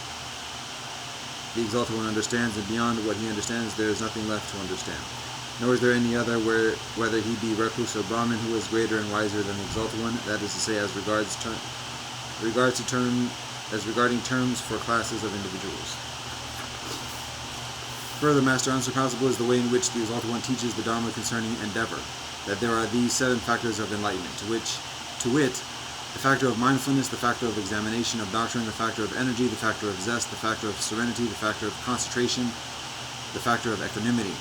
the Exalted One understands, and beyond what he understands, there is nothing left to understand. Nor is there any other, whether he be recluse or Brahmin, who is greater and wiser than the Exalted One. That is to say, as regarding terms for classes of individuals. Further, master, unsurpassable is the way in which the Exalted One teaches the Dharma concerning endeavor. That there are these 7 factors of enlightenment, to wit, the factor of mindfulness, the factor of examination of doctrine, the factor of energy, the factor of zest, the factor of serenity, the factor of concentration, the factor of equanimity.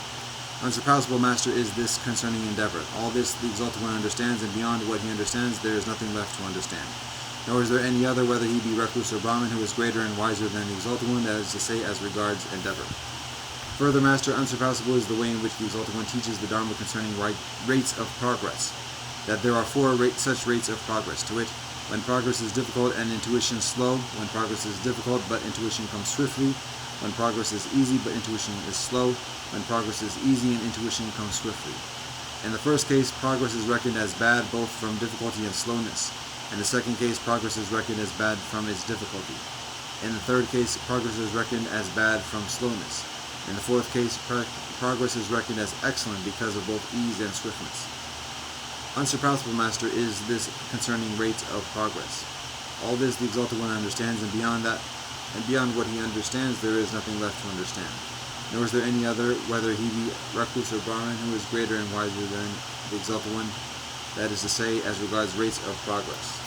Unsurpassable, master, is this concerning endeavor. All this the Exalted One understands, and beyond what he understands, there is nothing left to understand. Nor is there any other, whether he be recluse or Brahmin, who is greater and wiser than the Exalted One, that is to say, as regards endeavor. Further, Master, unsurpassable is the way in which the Exalted One teaches the Dharma concerning rates of progress, that there are four such rates of progress, to wit, when progress is difficult and intuition slow, when progress is difficult but intuition comes swiftly, when progress is easy but intuition is slow, when progress is easy and intuition comes swiftly. In the first case, progress is reckoned as bad both from difficulty and slowness. In the second case, progress is reckoned as bad from its difficulty. In the third case, progress is reckoned as bad from slowness. In the fourth case, progress is reckoned as excellent because of both ease and swiftness. Unsurpassable, Master, is this concerning rates of progress. All this the Exalted One understands, and beyond what he understands, there is nothing left to understand. Nor is there any other, whether he be recluse or Brahmin, who is greater and wiser than the Exalted One, that is to say, as regards rates of progress.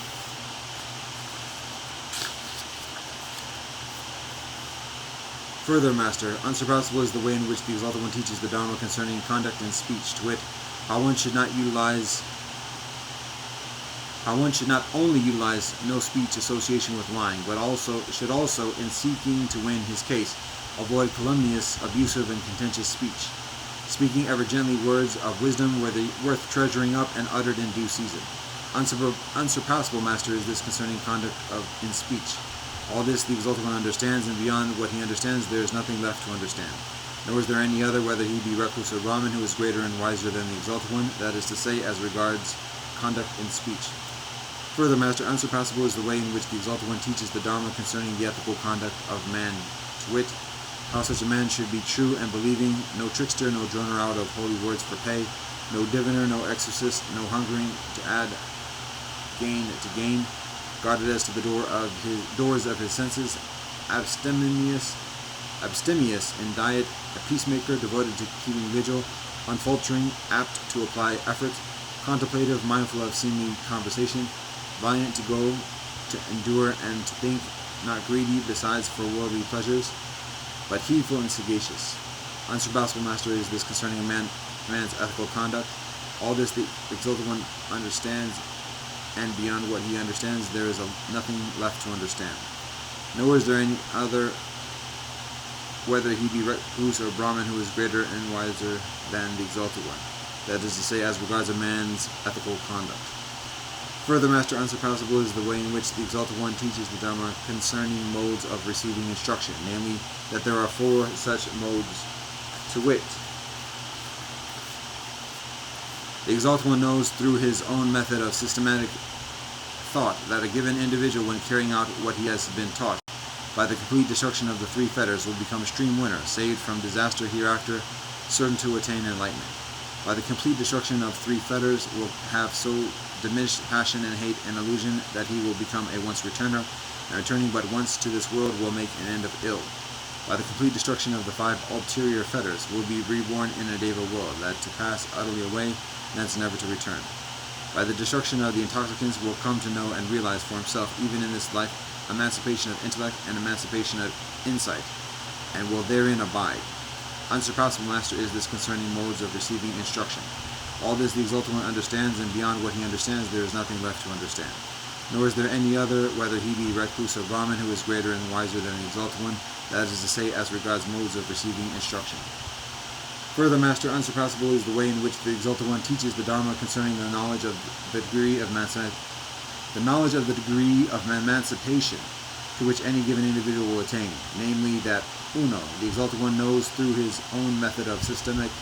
Further, Master, unsurpassable is the way in which the Exalted One teaches the Dharma concerning conduct and speech, to wit, how one should not only utilize no speech association with lying, but should also, in seeking to win his case, avoid calumnious, abusive, and contentious speech, speaking ever gently words of wisdom worth treasuring up and uttered in due season. Unsurpassable, Master, is this concerning conduct in speech. All this the Exalted One understands, and beyond what he understands there is nothing left to understand. Nor is there any other, whether he be recluse or Brahmin, who is greater and wiser than the Exalted One, that is to say, as regards conduct in speech. Further, Master, unsurpassable is the way in which the Exalted One teaches the Dharma concerning the ethical conduct of man, to wit, how such a man should be true and believing, no trickster, no droner out of holy words for pay, no diviner, no exorcist, no hungering to add gain to gain, guarded as to the doors of his senses, abstemious in diet, a peacemaker, devoted to keeping vigil, unfaltering, apt to apply effort, contemplative, mindful of seemly conversation, valiant to go, to endure and to think, not greedy besides for worldly pleasures, but heedful and sagacious. Unsurpassable, Master, is this concerning a man's ethical conduct. All this the Exalted One understands, and beyond what he understands there is nothing left to understand. Nor is there any other, whether he be recluse or Brahmin, who is greater and wiser than the Exalted One, that is to say, as regards a man's ethical conduct. Further, Master, unsurpassable is the way in which the Exalted One teaches the Dharma concerning modes of receiving instruction, namely, that there are four such modes, to wit, the Exalted One knows through his own method of systematic thought that a given individual, when carrying out what he has been taught, by the complete destruction of the three fetters, will become a stream winner, saved from disaster hereafter, certain to attain enlightenment. By the complete destruction of three fetters, will have so diminished passion and hate and illusion that he will become a once returner, and returning but once to this world will make an end of ill. By the complete destruction of the five ulterior fetters, will be reborn in a Deva world, that to pass utterly away, thence never to return. By the destruction of the intoxicants, will come to know and realize for himself, even in this life, emancipation of intellect and emancipation of insight, and will therein abide. Unsurpassable, Master, is this concerning modes of receiving instruction. All this the Exalted One understands, and beyond what he understands there is nothing left to understand. Nor is there any other, whether he be recluse or Brahmin, who is greater and wiser than the Exalted One, that is to say, as regards modes of receiving instruction. Further, Master, unsurpassable is the way in which the Exalted One teaches the Dharma concerning the knowledge of the degree of emancipation to which any given individual will attain, namely that, uno, the Exalted One knows through his own method of systematic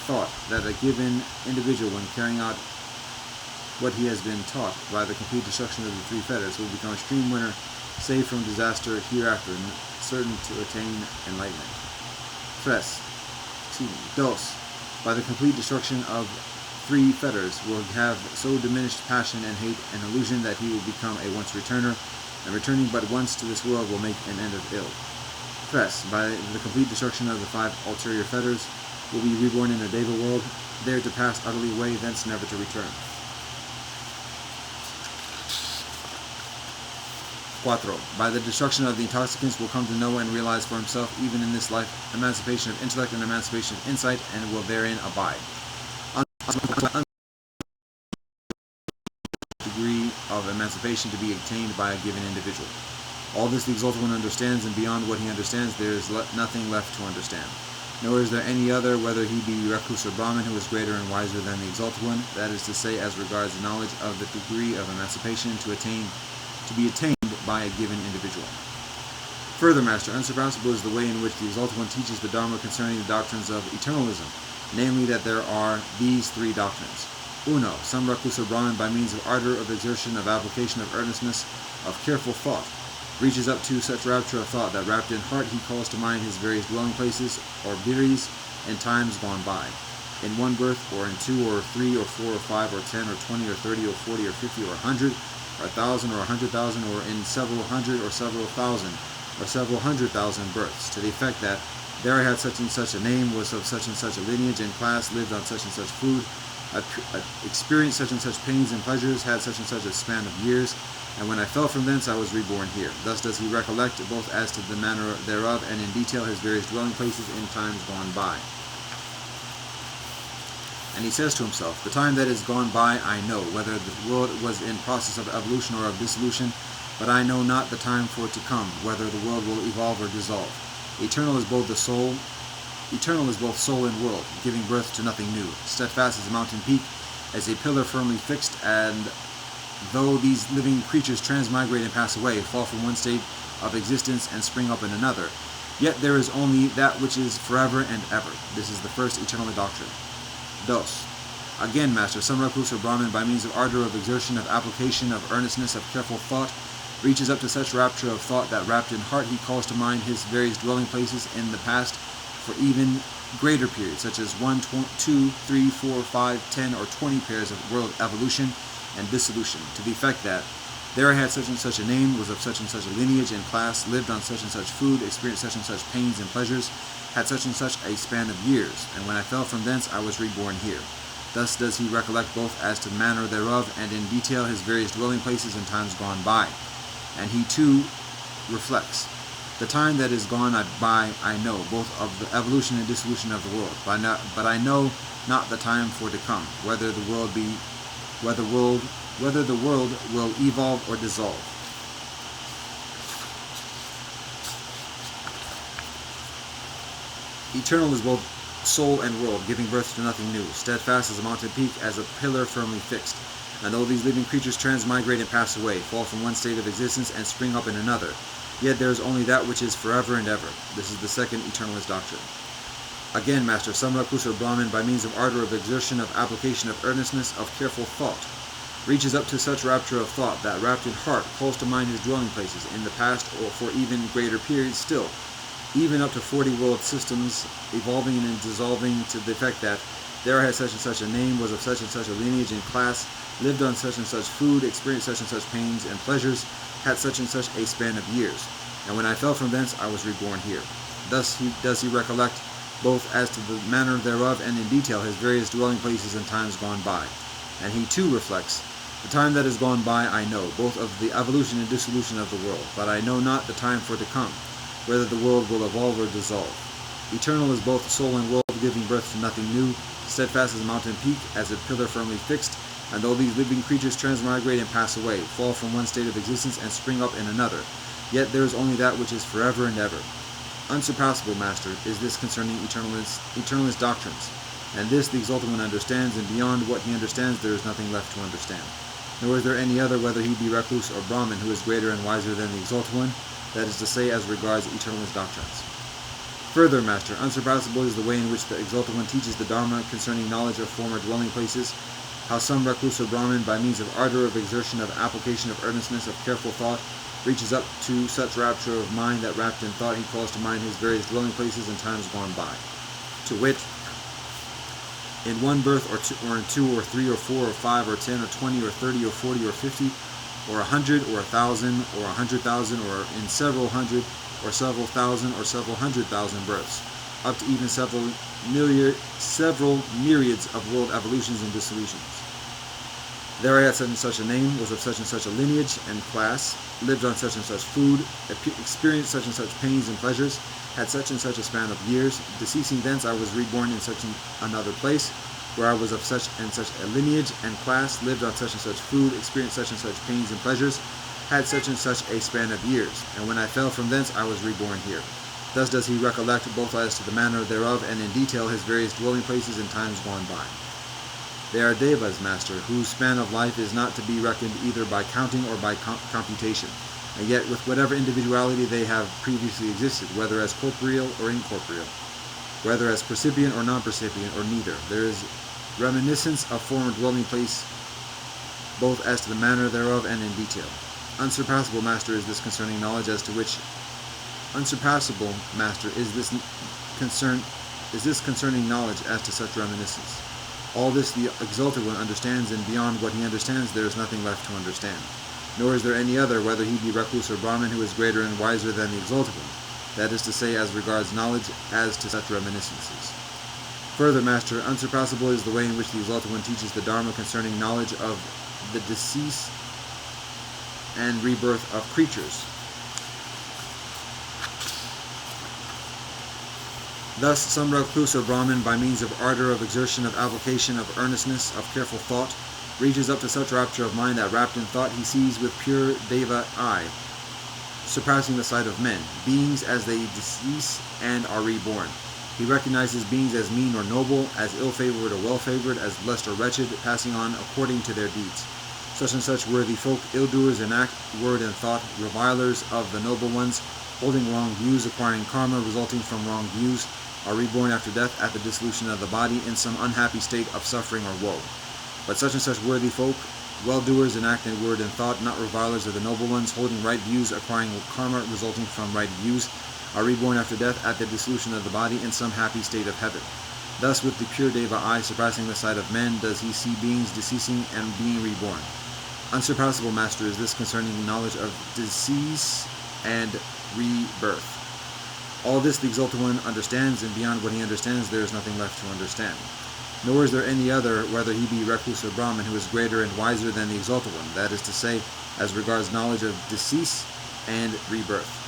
thought that a given individual, when carrying out what he has been taught by the complete destruction of the three fetters, will become a stream winner, saved from disaster hereafter, and certain to attain enlightenment. Dos, by the complete destruction of three fetters, will have so diminished passion and hate and illusion that he will become a once returner, and returning but once to this world will make an end of ill. By the complete destruction of the five ulterior fetters, will be reborn in a Deva world, there to pass utterly away, thence never to return. 4. By the destruction of the intoxicants, will come to know and realize for himself, even in this life, emancipation of intellect and emancipation of insight, and will therein abide. Degree of emancipation to be attained by a given individual. All this the Exalted One understands, and beyond what he understands there is nothing left to understand. Nor is there any other, whether he be recluse or Brahmin, who is greater and wiser than the Exalted One, that is to say, as regards the knowledge of the degree of emancipation to be attained by a given individual. Further, Master, unsurpassable is the way in which the Exalted One teaches the Dharma concerning the doctrines of eternalism, namely that there are these three doctrines. Uno, some recluse or Brahmin, by means of ardor, of exertion, of application, of earnestness, of careful thought, reaches up to such rapture of thought that wrapped in heart he calls to mind his various dwelling places, or viris, in times gone by, in one birth, or in 2 or 3 or 4 or 5 or 10 or 20 or 30 or 40 or 50 or 100 or 1,000 or 100,000, or in several hundred or several thousand or several 100,000 births, to the effect that there I had such and such a name, was of such and such a lineage and class, lived on such and such food, experienced such and such pains and pleasures, had such and such a span of years, and when I fell from thence I was reborn here. Thus does he recollect, both as to the manner thereof and in detail, his various dwelling places in times gone by. And he says to himself, the time that is gone by I know, whether the world was in process of evolution or of dissolution, but I know not the time for it to come, whether the world will evolve or dissolve. Eternal is both soul and world, giving birth to nothing new, steadfast as a mountain peak, as a pillar firmly fixed, and though these living creatures transmigrate and pass away, fall from one state of existence and spring up in another, yet there is only that which is forever and ever. This is the first eternal doctrine. Dos. Again, Master, some recluse or Brahmin, by means of ardor, of exertion, of application, of earnestness, of careful thought, reaches up to such rapture of thought that wrapped in heart he calls to mind his various dwelling places in the past for even greater periods, such as 1, 2, 3, 4, 5, 10, or 20 pairs of world evolution and dissolution, to the effect that there I had such and such a name, was of such and such a lineage and class, lived on such and such food, experienced such and such pains and pleasures, had such and such a span of years, and when I fell from thence I was reborn here. Thus does he recollect both as to the manner thereof and in detail his various dwelling places in times gone by. And he too reflects, the time that is gone by I know, both of the evolution and dissolution of the world, but I know not the time for to come, whether the world will evolve or dissolve. Eternal is both soul and world, giving birth to nothing new, steadfast as a mountain peak, as a pillar firmly fixed. And though these living creatures transmigrate and pass away, fall from one state of existence and spring up in another, yet there is only that which is forever and ever. This is the second eternalist doctrine. Again, Master, some recluse or Brahmin, by means of ardor, of exertion, of application, of earnestness, of careful thought, reaches up to such rapture of thought that, wrapped in heart, calls to mind his dwelling places in the past or for even greater periods still, even up to 40 world systems, evolving and dissolving, to the effect that there I had such and such a name, was of such and such a lineage and class, lived on such and such food, experienced such and such pains and pleasures, had such and such a span of years, and when I fell from thence I was reborn here. Thus does he recollect, both as to the manner thereof and in detail, his various dwelling places in times gone by. And he too reflects, the time that is gone by I know, both of the evolution and dissolution of the world, but I know not the time for to come, whether the world will evolve or dissolve. Eternal is both soul and world, giving birth to nothing new, steadfast as a mountain peak, as a pillar firmly fixed, and though these living creatures transmigrate and pass away, fall from one state of existence and spring up in another, yet there is only that which is forever and ever. Unsurpassable, Master, is this concerning eternalist doctrines, and this the Exalted One understands, and beyond what he understands there is nothing left to understand. Nor is there any other, whether he be recluse or Brahmin, who is greater and wiser than the Exalted One, that is to say, as regards eternalist doctrines. Further, Master, unsurpassable is the way in which the Exalted One teaches the Dharma concerning knowledge of former dwelling places, how some recluse or Brahmin, by means of ardor, of exertion, of application, of earnestness, of careful thought, reaches up to such rapture of mind that, wrapped in thought, he calls to mind his various dwelling places in times gone by. To wit, in one birth, or in 2 or 3 or 4 or 5 or 10 or 20 or 30 or 40 or 50, or 100 or 1,000 or 100,000, or in several hundred or several thousand or several 100,000 births, up to even several myriads of world evolutions and dissolutions. There I had such and such a name, was of such and such a lineage and class, lived on such and such food, experienced such and such pains and pleasures, had such and such a span of years, deceasing thence I was reborn in such another place, where I was of such and such a lineage and class, lived on such and such food, experienced such and such pains and pleasures, had such and such a span of years, and when I fell from thence I was reborn here. Thus does he recollect both as to the manner thereof and in detail his various dwelling places in times gone by. They are devas, master, whose span of life is not to be reckoned either by counting or by computation, and yet with whatever individuality they have previously existed, whether as corporeal or incorporeal, whether as percipient or non-percipient, or neither. There is reminiscence of former dwelling place, both as to the manner thereof and in detail. Unsurpassable, master, is this concerning knowledge as to which unsurpassable, master, is this concerning knowledge as to such reminiscence. All this the exalted one understands, and beyond what he understands there is nothing left to understand. Nor is there any other, whether he be recluse or Brahmin, who is greater and wiser than the exalted one, that is to say, as regards knowledge as to such reminiscences. Further, master, unsurpassable is the way in which the exalted one teaches the Dharma concerning knowledge of the decease and rebirth of creatures. Thus, some recluse or Brahmin, by means of ardor, of exertion, of application, of earnestness, of careful thought, reaches up to such rapture of mind that, wrapped in thought, he sees with pure deva eye, surpassing the sight of men, beings as they decease and are reborn. He recognizes beings as mean or noble, as ill-favored or well-favored, as blessed or wretched, passing on according to their deeds. Such and such worthy folk, ill-doers in act, word, and thought, revilers of the noble ones, holding wrong views, acquiring karma resulting from wrong views, are reborn after death at the dissolution of the body in some unhappy state of suffering or woe. But such and such worthy folk, well-doers in act and word and thought, not revilers of the noble ones, holding right views, acquiring karma resulting from right views, are reborn after death at the dissolution of the body in some happy state of heaven. Thus, with the pure deva eye surpassing the sight of men, does he see beings deceasing and being reborn. Unsurpassable, master, is this concerning the knowledge of decease and rebirth. All this the exalted one understands, and beyond what he understands there is nothing left to understand. Nor is there any other, whether he be recluse or Brahmin, who is greater and wiser than the exalted one, that is to say, as regards knowledge of decease and rebirth.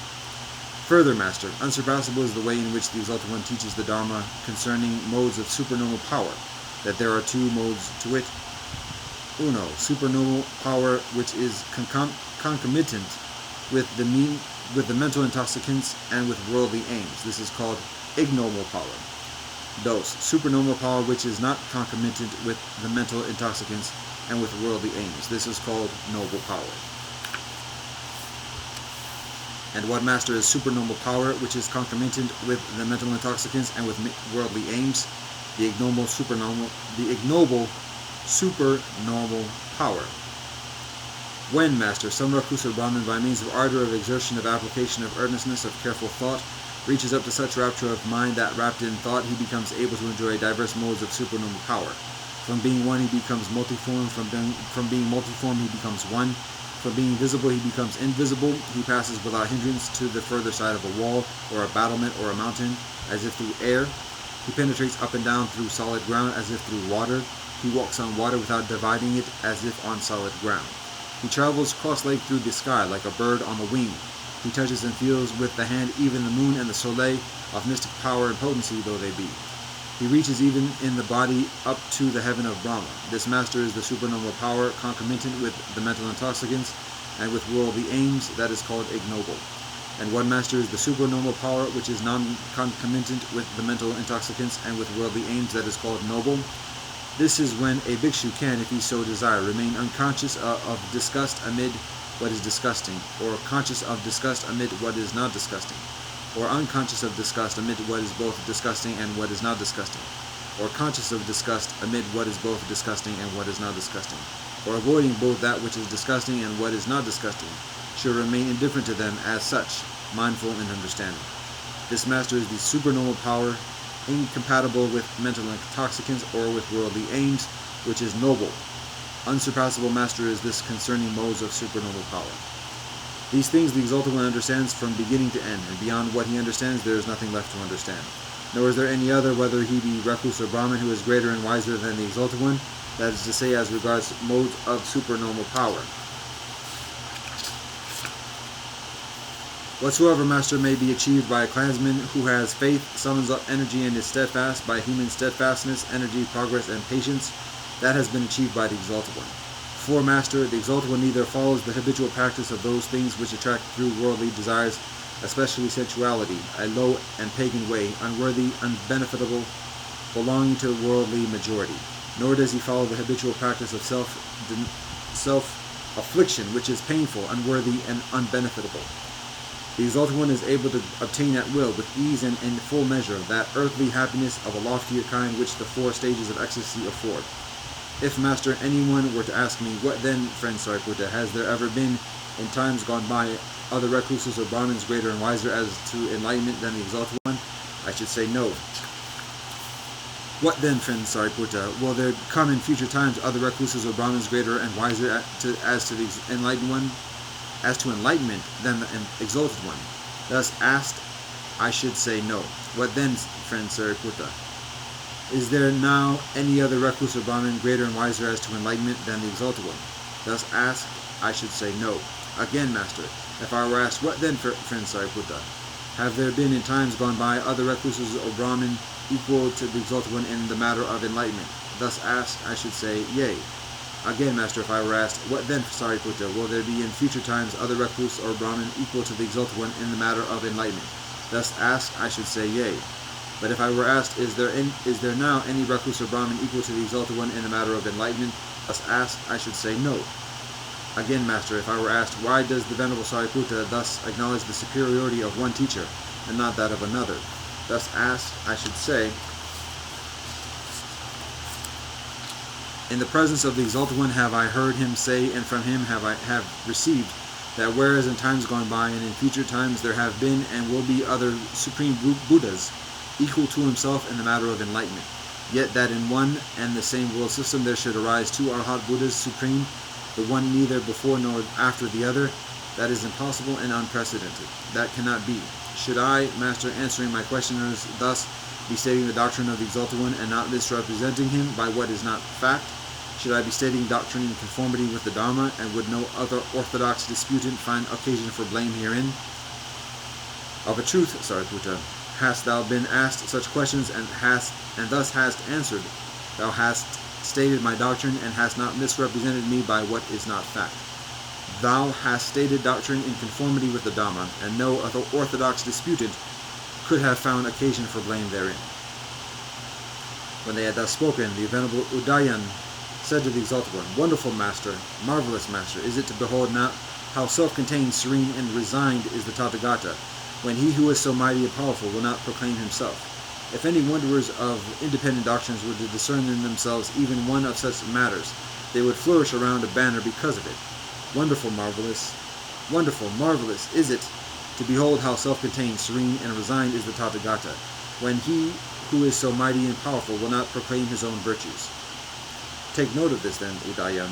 Further, master, unsurpassable is the way in which the exalted one teaches the Dharma concerning modes of supernormal power, that there are two modes, to wit, uno, supernormal power, which is concomitant with the mental intoxicants and with worldly aims. This is called ignoble power. Dos, supernormal power, which is not concomitant with the mental intoxicants and with worldly aims. This is called noble power. And what, master, is supernormal power, which is concomitant with the mental intoxicants and with worldly aims? The ignoble supernormal power. When, master, some recluse or Brahmin, by means of ardor, of exertion, of application, of earnestness, of careful thought, reaches up to such rapture of mind that, wrapped in thought, he becomes able to enjoy diverse modes of supernormal power. From being one, he becomes multiform. From being multiform, he becomes one. From being visible, he becomes invisible. He passes without hindrance to the further side of a wall, or a battlement, or a mountain, as if through air. He penetrates up and down through solid ground, as if through water. He walks on water without dividing it, as if on solid ground. He travels cross-legged through the sky, like a bird on the wing. He touches and feels with the hand even the moon and the soleil, of mystic power and potency though they be. He reaches even in the body up to the heaven of Brahma. This, master, is the supernormal power concomitant with the mental intoxicants and with worldly aims, that is called ignoble. And one, master, is the supernormal power, which is non-concomitant with the mental intoxicants and with worldly aims, that is called noble. This is when a bhikshu can, if he so desire, remain unconscious of disgust amid what is disgusting, or conscious of disgust amid what is not disgusting, or unconscious of disgust amid what is both disgusting and what is not disgusting, or conscious of disgust amid what is both disgusting and what is not disgusting, or avoiding both that which is disgusting and what is not disgusting, should remain indifferent to them as such, mindful and understanding. This, master, is the supernormal power, incompatible with mental intoxicants or with worldly aims, which is noble. Unsurpassable, master, is this concerning modes of supernormal power. These things the exalted one understands from beginning to end, and beyond what he understands there is nothing left to understand. Nor is there any other, whether he be recluse or Brahmin, who is greater and wiser than the exalted one, that is to say, as regards modes of supernormal power. Whatsoever, master, may be achieved by a clansman who has faith, summons up energy, and is steadfast by human steadfastness, energy, progress, and patience, that has been achieved by the exalted one. For, Master, the Exalted One neither follows the habitual practice of those things which attract through worldly desires, especially sensuality, a low and pagan way, unworthy, unbenefitable, belonging to the worldly majority. Nor does he follow the habitual practice of self-affliction, which is painful, unworthy, and unbenefitable. The Exalted One is able to obtain at will, with ease and in full measure, that earthly happiness of a loftier kind which the 4 stages of ecstasy afford. If, Master, anyone were to ask me, what then, friend Sariputta, has there ever been in times gone by other recluses or Brahmins greater and wiser as to enlightenment than the Exalted One? I should say no. What then, friend Sariputta, will there come in future times other recluses or Brahmins greater and wiser as to the enlightened one? As to enlightenment than the Exalted One? Thus asked, I should say no. What then, friend Sariputta? Is there now any other recluse or Brahmin greater and wiser as to enlightenment than the Exalted One? Thus asked, I should say no. Again, Master, if I were asked, what then, friend Sariputta? Have there been in times gone by other recluses or Brahmin equal to the Exalted One in the matter of enlightenment? Thus asked, I should say, yea. Again, Master, if I were asked, what then, Sariputta, will there be in future times other recluse or Brahmin equal to the Exalted One in the matter of enlightenment? Thus asked, I should say, yea. But if I were asked, is there now any recluse or Brahmin equal to the Exalted One in the matter of enlightenment? Thus asked, I should say, no. Again, Master, if I were asked, why does the Venerable Sariputta thus acknowledge the superiority of one teacher and not that of another? Thus asked, I should say, in the presence of the Exalted One have I heard him say, and from him have received, that whereas in times gone by and in future times there have been and will be other supreme Buddhas equal to himself in the matter of enlightenment, yet that in one and the same world system there should arise 2 Arhat Buddhas supreme, the one neither before nor after the other, that is impossible and unprecedented. That cannot be. Should I, Master, answering my questioners thus, be stating the doctrine of the Exalted One and not misrepresenting him by what is not fact? Should I be stating doctrine in conformity with the Dharma, and would no other orthodox disputant find occasion for blame herein? Of a truth, Sariputta, hast thou been asked such questions and thus hast answered. Thou hast stated my doctrine and hast not misrepresented me by what is not fact. Thou hast stated doctrine in conformity with the Dhamma, and no other orthodox disputant could have found occasion for blame therein. When they had thus spoken, the Venerable Udayan said to the Exalted One, Wonderful Master, marvelous Master, is it to behold now how self-contained, serene, and resigned is the Tathagata, when he who is so mighty and powerful will not proclaim himself. If any wanderers of independent doctrines were to discern in themselves even one of such matters, they would flourish around a banner because of it. Wonderful, marvelous is it to behold how self-contained, serene, and resigned is the Tathagata, when he who is so mighty and powerful will not proclaim his own virtues. Take note of this then, Udayan,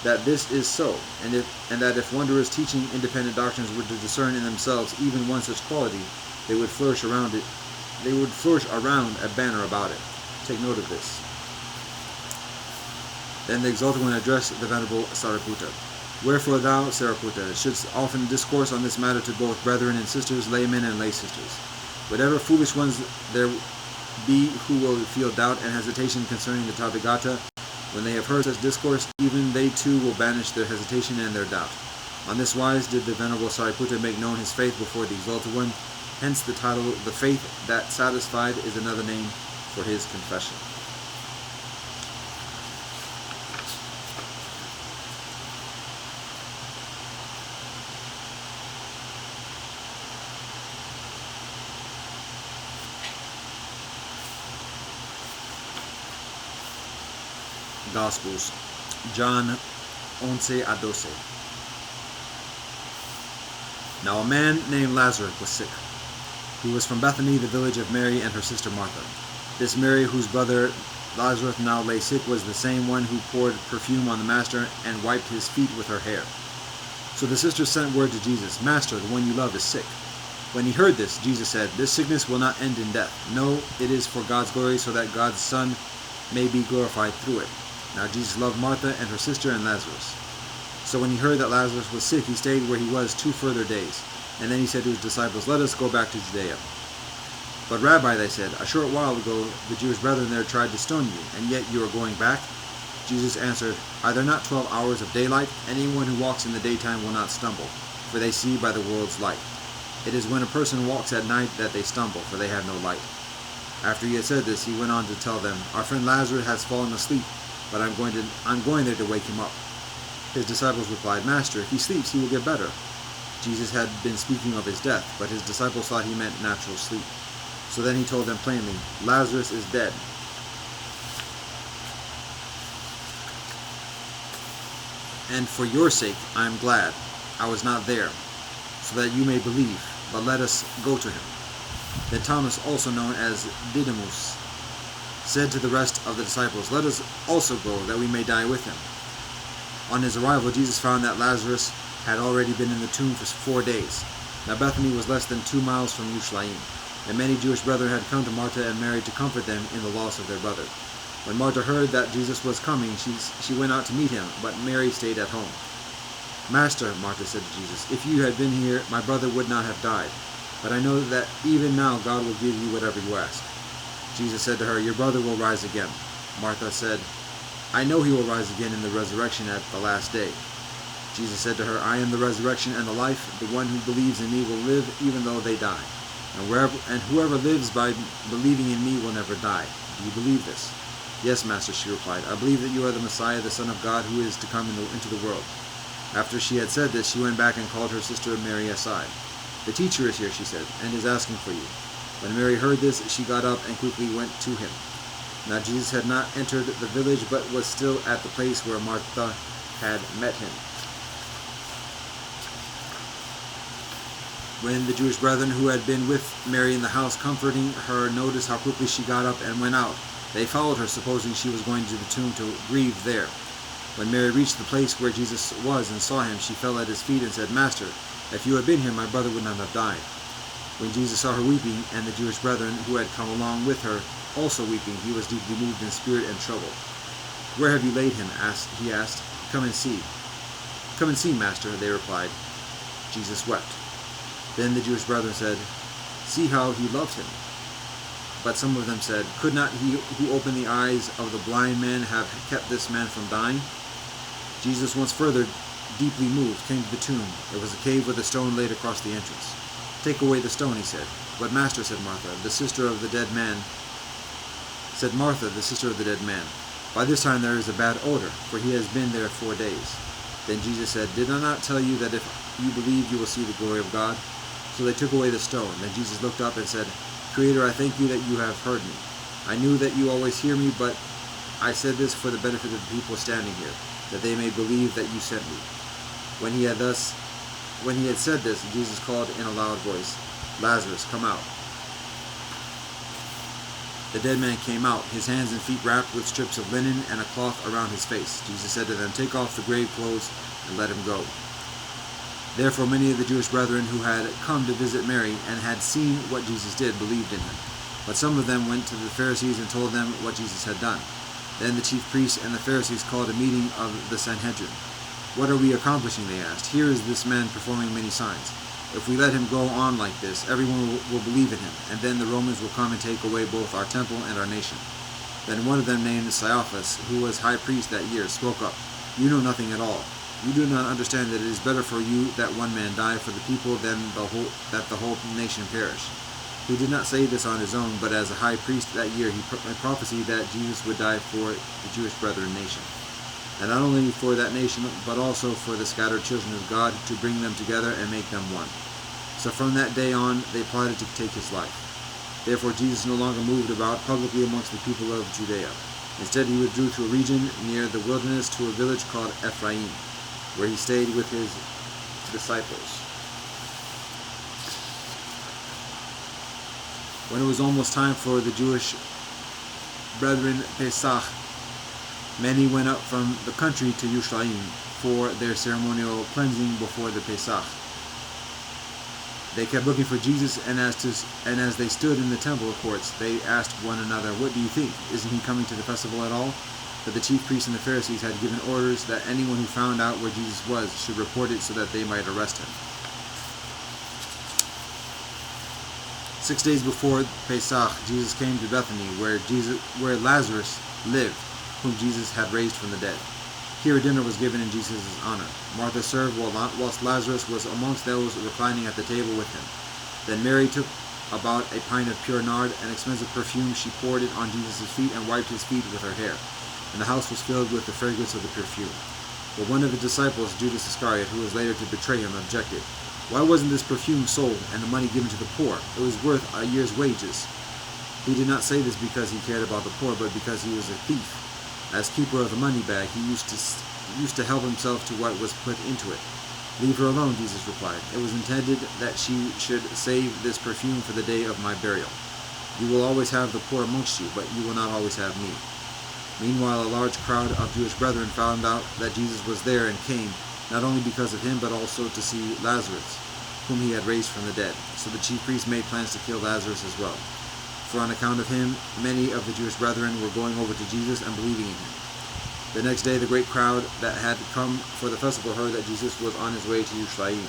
that this is so, and that if wanderers teaching independent doctrines were to discern in themselves even one such quality, they would flourish around it. They would flourish around a banner about it. Take note of this. Then the Exalted One addressed the Venerable Sariputta. Wherefore thou, Sariputta, shouldst often discourse on this matter to both brethren and sisters, laymen and lay sisters. Whatever foolish ones there be who will feel doubt and hesitation concerning the Tathagata, when they have heard such discourse, even they too will banish their hesitation and their doubt. On this wise did the Venerable Sariputta make known his faith before the Exalted One. Hence the title, The Faith That Satisfied, is another name for his confession. Gospels, John 11:12. Now a man named Lazarus was sick, who was from Bethany, the village of Mary and her sister Martha. This Mary, whose brother Lazarus now lay sick, was the same one who poured perfume on the Master and wiped his feet with her hair. So the sisters sent word to Jesus, Master, the one you love is sick. When he heard this, Jesus said, This sickness will not end in death. No, it is for God's glory, so that God's Son may be glorified through it. Now Jesus loved Martha and her sister and Lazarus. So when he heard that Lazarus was sick, he stayed where he was 2 further days. And then he said to his disciples, Let us go back to Judea. But Rabbi, they said, a short while ago the Jewish brethren there tried to stone you, and yet you are going back? Jesus answered, "Are there not 12 hours of daylight? Anyone who walks in the daytime will not stumble, for they see by the world's light. It is when a person walks at night that they stumble, for they have no light." After he had said this, he went on to tell them, "Our friend Lazarus has fallen asleep, but I'm going there to wake him up." His disciples replied, "Master, if he sleeps, he will get better." Jesus had been speaking of his death, but his disciples thought he meant natural sleep. So then he told them plainly, "Lazarus is dead. And for your sake I am glad I was not there, so that you may believe, but let us go to him." Then Thomas, also known as Didymus, said to the rest of the disciples, "Let us also go, that we may die with him." On his arrival, Jesus found that Lazarus had already been in the tomb for 4 days. Now Bethany was less than 2 miles from Jerusalem, and many Jewish brethren had come to Martha and Mary to comfort them in the loss of their brother. When Martha heard that Jesus was coming, she went out to meet him, but Mary stayed at home. "Master," Martha said to Jesus, "if you had been here, my brother would not have died. But I know that even now God will give you whatever you ask." Jesus said to her, "Your brother will rise again." Martha said, "I know he will rise again in the resurrection at the last day." Jesus said to her, "I am the resurrection and the life. The one who believes in me will live even though they die. And whoever lives by believing in me will never die. Do you believe this?" "Yes, Master," she replied. "I believe that you are the Messiah, the Son of God, who is to come into the world." After she had said this, she went back and called her sister Mary aside. "The teacher is here," she said, "and is asking for you." When Mary heard this, she got up and quickly went to him. Now Jesus had not entered the village, but was still at the place where Martha had met him. When the Jewish brethren who had been with Mary in the house comforting her noticed how quickly she got up and went out, they followed her, supposing she was going to the tomb to grieve there. When Mary reached the place where Jesus was and saw him, she fell at his feet and said, "Master, if you had been here, my brother would not have died." When Jesus saw her weeping, and the Jewish brethren who had come along with her also weeping, he was deeply moved in spirit and troubled. "Where have you laid him?" he asked. "Come and see." "Come and see, Master," they replied. Jesus wept. Then the Jewish brethren said, "See how he loved him." But some of them said, "Could not he who opened the eyes of the blind man have kept this man from dying?" Jesus, once further deeply moved, came to the tomb. There was a cave with a stone laid across the entrance. "Take away the stone," he said. "But Master," said Martha, the sister of the dead man, "by this time there is a bad odor, for he has been there 4 days." Then Jesus said, "Did I not tell you that if you believe you will see the glory of God?" So they took away the stone. Then Jesus looked up and said, "Creator, I thank you that you have heard me. I knew that you always hear me, but I said this for the benefit of the people standing here, that they may believe that you sent me." When he had said this, Jesus called in a loud voice, "Lazarus, come out." The dead man came out, his hands and feet wrapped with strips of linen and a cloth around his face. Jesus said to them, "Take off the grave clothes and let him go." Therefore many of the Jewish brethren who had come to visit Mary and had seen what Jesus did believed in him. But some of them went to the Pharisees and told them what Jesus had done. Then the chief priests and the Pharisees called a meeting of the Sanhedrin. "What are we accomplishing?" they asked. "Here is this man performing many signs. If we let him go on like this, everyone will believe in him, and then the Romans will come and take away both our temple and our nation." Then one of them, named Caiaphas, who was high priest that year, spoke up. "You know nothing at all. You do not understand that it is better for you that one man die for the people than that the whole nation perish." He did not say this on his own, but as a high priest that year he prophesied that Jesus would die for the Jewish brethren nation. And not only for that nation, but also for the scattered children of God, to bring them together and make them one. So from that day on, they plotted to take his life. Therefore Jesus no longer moved about publicly amongst the people of Judea. Instead he withdrew to a region near the wilderness, to a village called Ephraim, where he stayed with his disciples. When it was almost time for the Jewish brethren Pesach, many went up from the country to Jerusalem for their ceremonial cleansing before the Pesach. They kept looking for Jesus, and as they stood in the temple courts, they asked one another, "What do you think? Isn't he coming to the festival at all?" But the chief priests and the Pharisees had given orders that anyone who found out where Jesus was should report it so that they might arrest him. 6 days before Pesach, Jesus came to Bethany, where Lazarus lived, whom Jesus had raised from the dead. Here a dinner was given in Jesus' honor. Martha served whilst Lazarus was amongst those reclining at the table with him. Then Mary took about a pint of pure nard, an expensive perfume. She poured it on Jesus' feet and wiped his feet with her hair. And the house was filled with the fragrance of the perfume. But one of the disciples, Judas Iscariot, who was later to betray him, objected. Why wasn't this perfume sold and the money given to the poor? It was worth a year's wages. He did not say this because he cared about the poor, but because he was a thief. As keeper of the money bag, he used to help himself to what was put into it. Leave her alone, Jesus replied. It was intended that she should save this perfume for the day of my burial. You will always have the poor amongst you, but you will not always have me. Meanwhile, a large crowd of Jewish brethren found out that Jesus was there and came, not only because of him, but also to see Lazarus, whom he had raised from the dead. So the chief priests made plans to kill Lazarus as well. For on account of him, many of the Jewish brethren were going over to Jesus and believing in him. The next day, the great crowd that had come for the festival heard that Jesus was on his way to Jerusalem.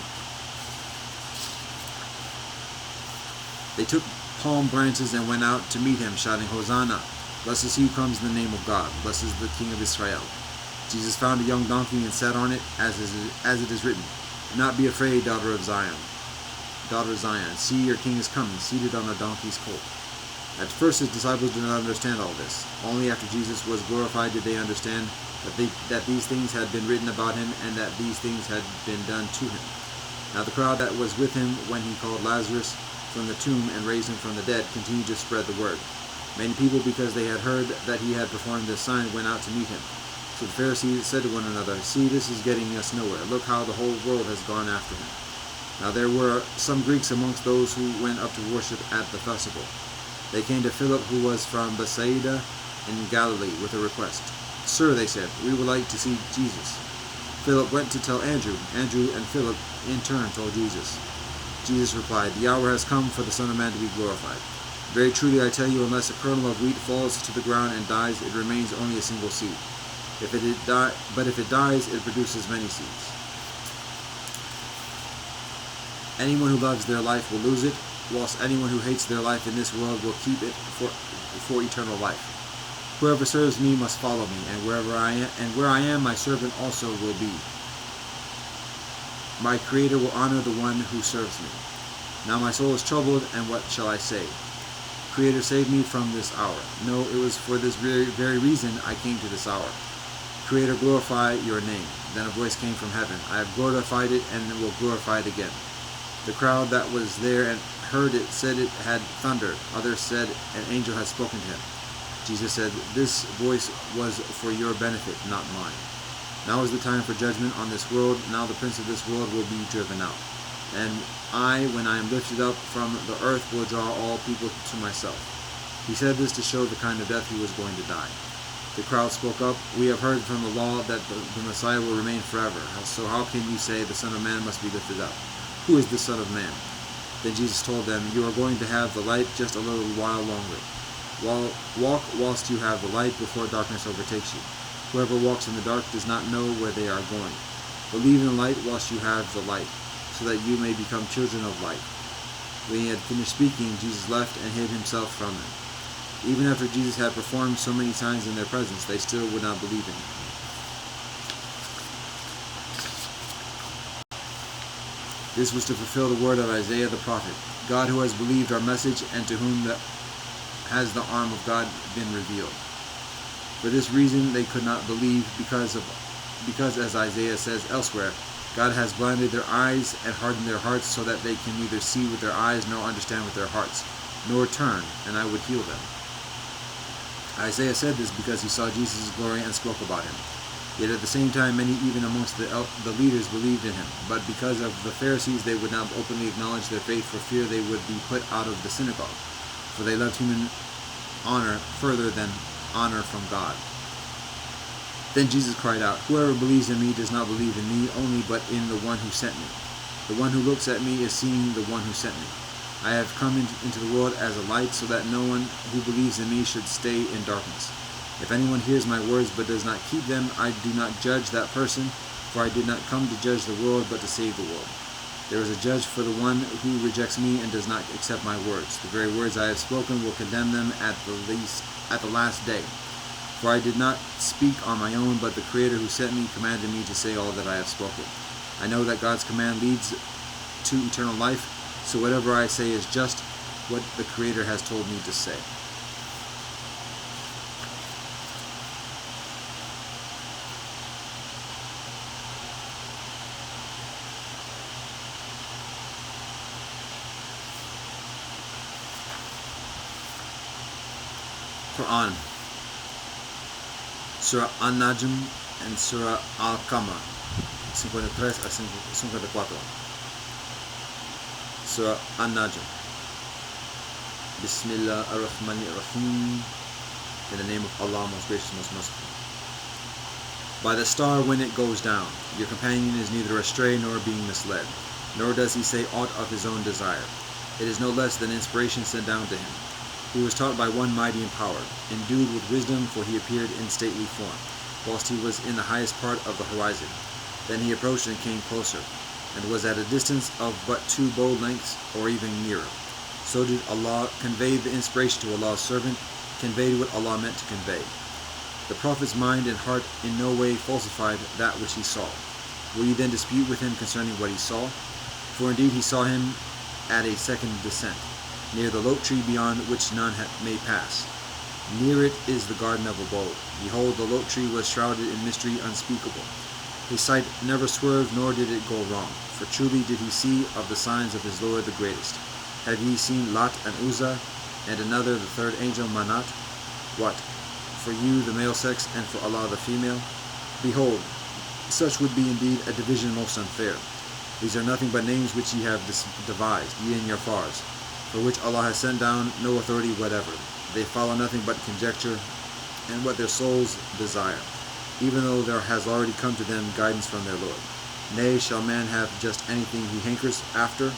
They took palm branches and went out to meet him, shouting, Hosanna! Blessed is he who comes in the name of God. Blessed is the King of Israel. Jesus found a young donkey and sat on it, as it is written, Do not be afraid, daughter of Zion. See, your king is coming, seated on a donkey's colt. At first his disciples did not understand all this. Only after Jesus was glorified did they understand that these things had been written about him and that these things had been done to him. Now the crowd that was with him when he called Lazarus from the tomb and raised him from the dead continued to spread the word. Many people, because they had heard that he had performed this sign, went out to meet him. So the Pharisees said to one another, See, this is getting us nowhere. Look how the whole world has gone after him. Now there were some Greeks amongst those who went up to worship at the festival. They came to Philip, who was from Bethsaida in Galilee, with a request. Sir, they said, we would like to see Jesus. Philip went to tell Andrew. Andrew and Philip in turn told Jesus. Jesus replied, The hour has come for the Son of Man to be glorified. Very truly I tell you, unless a kernel of wheat falls to the ground and dies, it remains only a single seed. But if it dies, it produces many seeds. Anyone who loves their life will lose it, whilst anyone who hates their life in this world will keep it for eternal life. Whoever serves me must follow me, and where I am, my servant also will be. My Creator will honor the one who serves me. Now my soul is troubled, and what shall I say? Creator, save me from this hour. No, it was for this very reason I came to this hour. Creator, glorify your name. Then a voice came from heaven. I have glorified it and will glorify it again. The crowd that was there and heard it said it had thundered. Others said an angel had spoken to him. Jesus said, This voice was for your benefit, not mine. Now is the time for judgment on this world. Now the prince of this world will be driven out. And I, when I am lifted up from the earth, will draw all people to myself. He said this to show the kind of death he was going to die. The crowd spoke up, We have heard from the law that the Messiah will remain forever. So how can you say the Son of Man must be lifted up? Who is the Son of Man? Then Jesus told them, You are going to have the light just a little while longer. Walk whilst you have the light before darkness overtakes you. Whoever walks in the dark does not know where they are going. Believe in the light whilst you have the light, so that you may become children of light. When he had finished speaking, Jesus left and hid himself from them. Even after Jesus had performed so many signs in their presence, they still would not believe in him. This was to fulfill the word of Isaiah the prophet, God who has believed our message and to whom has the arm of God been revealed. For this reason they could not believe, because as Isaiah says elsewhere, God has blinded their eyes and hardened their hearts so that they can neither see with their eyes nor understand with their hearts, nor turn, and I would heal them. Isaiah said this because he saw Jesus' glory and spoke about him. Yet at the same time, many even amongst the leaders believed in him. But because of the Pharisees, they would not openly acknowledge their faith for fear they would be put out of the synagogue. For they loved human honor further than honor from God. Then Jesus cried out, Whoever believes in me does not believe in me only, but in the one who sent me. The one who looks at me is seeing the one who sent me. I have come into the world as a light, so that no one who believes in me should stay in darkness. If anyone hears my words but does not keep them, I do not judge that person, for I did not come to judge the world, but to save the world. There is a judge for the one who rejects me and does not accept my words. The very words I have spoken will condemn them at the last day. For I did not speak on my own, but the Creator who sent me commanded me to say all that I have spoken. I know that God's command leads to eternal life, so whatever I say is just what the Creator has told me to say. Quran, Surah An-Najm and Surah Al-Qamar, 53 a 54. Surah An-Najm. Bismillah ar-Rahman ar-Rahim. In the name of Allah, most gracious, most merciful. By the star when it goes down, your companion is neither astray nor being misled, nor does he say aught of his own desire. It is no less than inspiration sent down to him. He was taught by one mighty in power, endued with wisdom, for he appeared in stately form, whilst he was in the highest part of the horizon. Then he approached and came closer, and was at a distance of but 2 bow lengths, or even nearer. So did Allah convey the inspiration to Allah's servant, conveyed what Allah meant to convey. The Prophet's mind and heart in no way falsified that which he saw. Will you then dispute with him concerning what he saw? For indeed he saw him at a second descent, near the lote tree beyond which none may pass. Near it is the garden of abode. Behold, the lote tree was shrouded in mystery unspeakable. His sight never swerved, nor did it go wrong. For truly did he see of the signs of his Lord the greatest. Have ye seen Lat and Uzzah, and another the third angel Manat? What? For you the male sex, and for Allah the female? Behold, such would be indeed a division most unfair. These are nothing but names which ye have devised, ye and your fathers, for which Allah has sent down no authority whatever. They follow nothing but conjecture, and what their souls desire, even though there has already come to them guidance from their Lord. Nay, shall man have just anything he hankers after?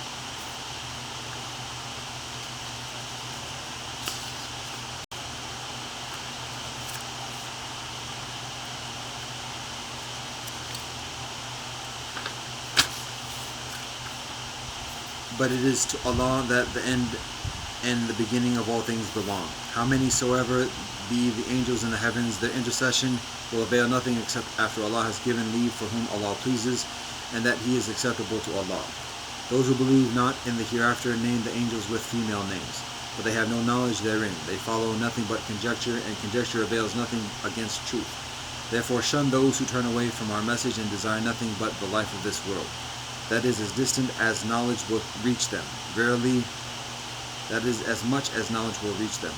But it is to Allah that the end and the beginning of all things belong. How many soever be the angels in the heavens, their intercession will avail nothing except after Allah has given leave for whom Allah pleases, and that He is acceptable to Allah. Those who believe not in the hereafter name the angels with female names, but they have no knowledge therein. They follow nothing but conjecture, and conjecture avails nothing against truth. Therefore shun those who turn away from our message and desire nothing but the life of this world. That is as distant as knowledge will reach them. Verily, that is as much as knowledge will reach them.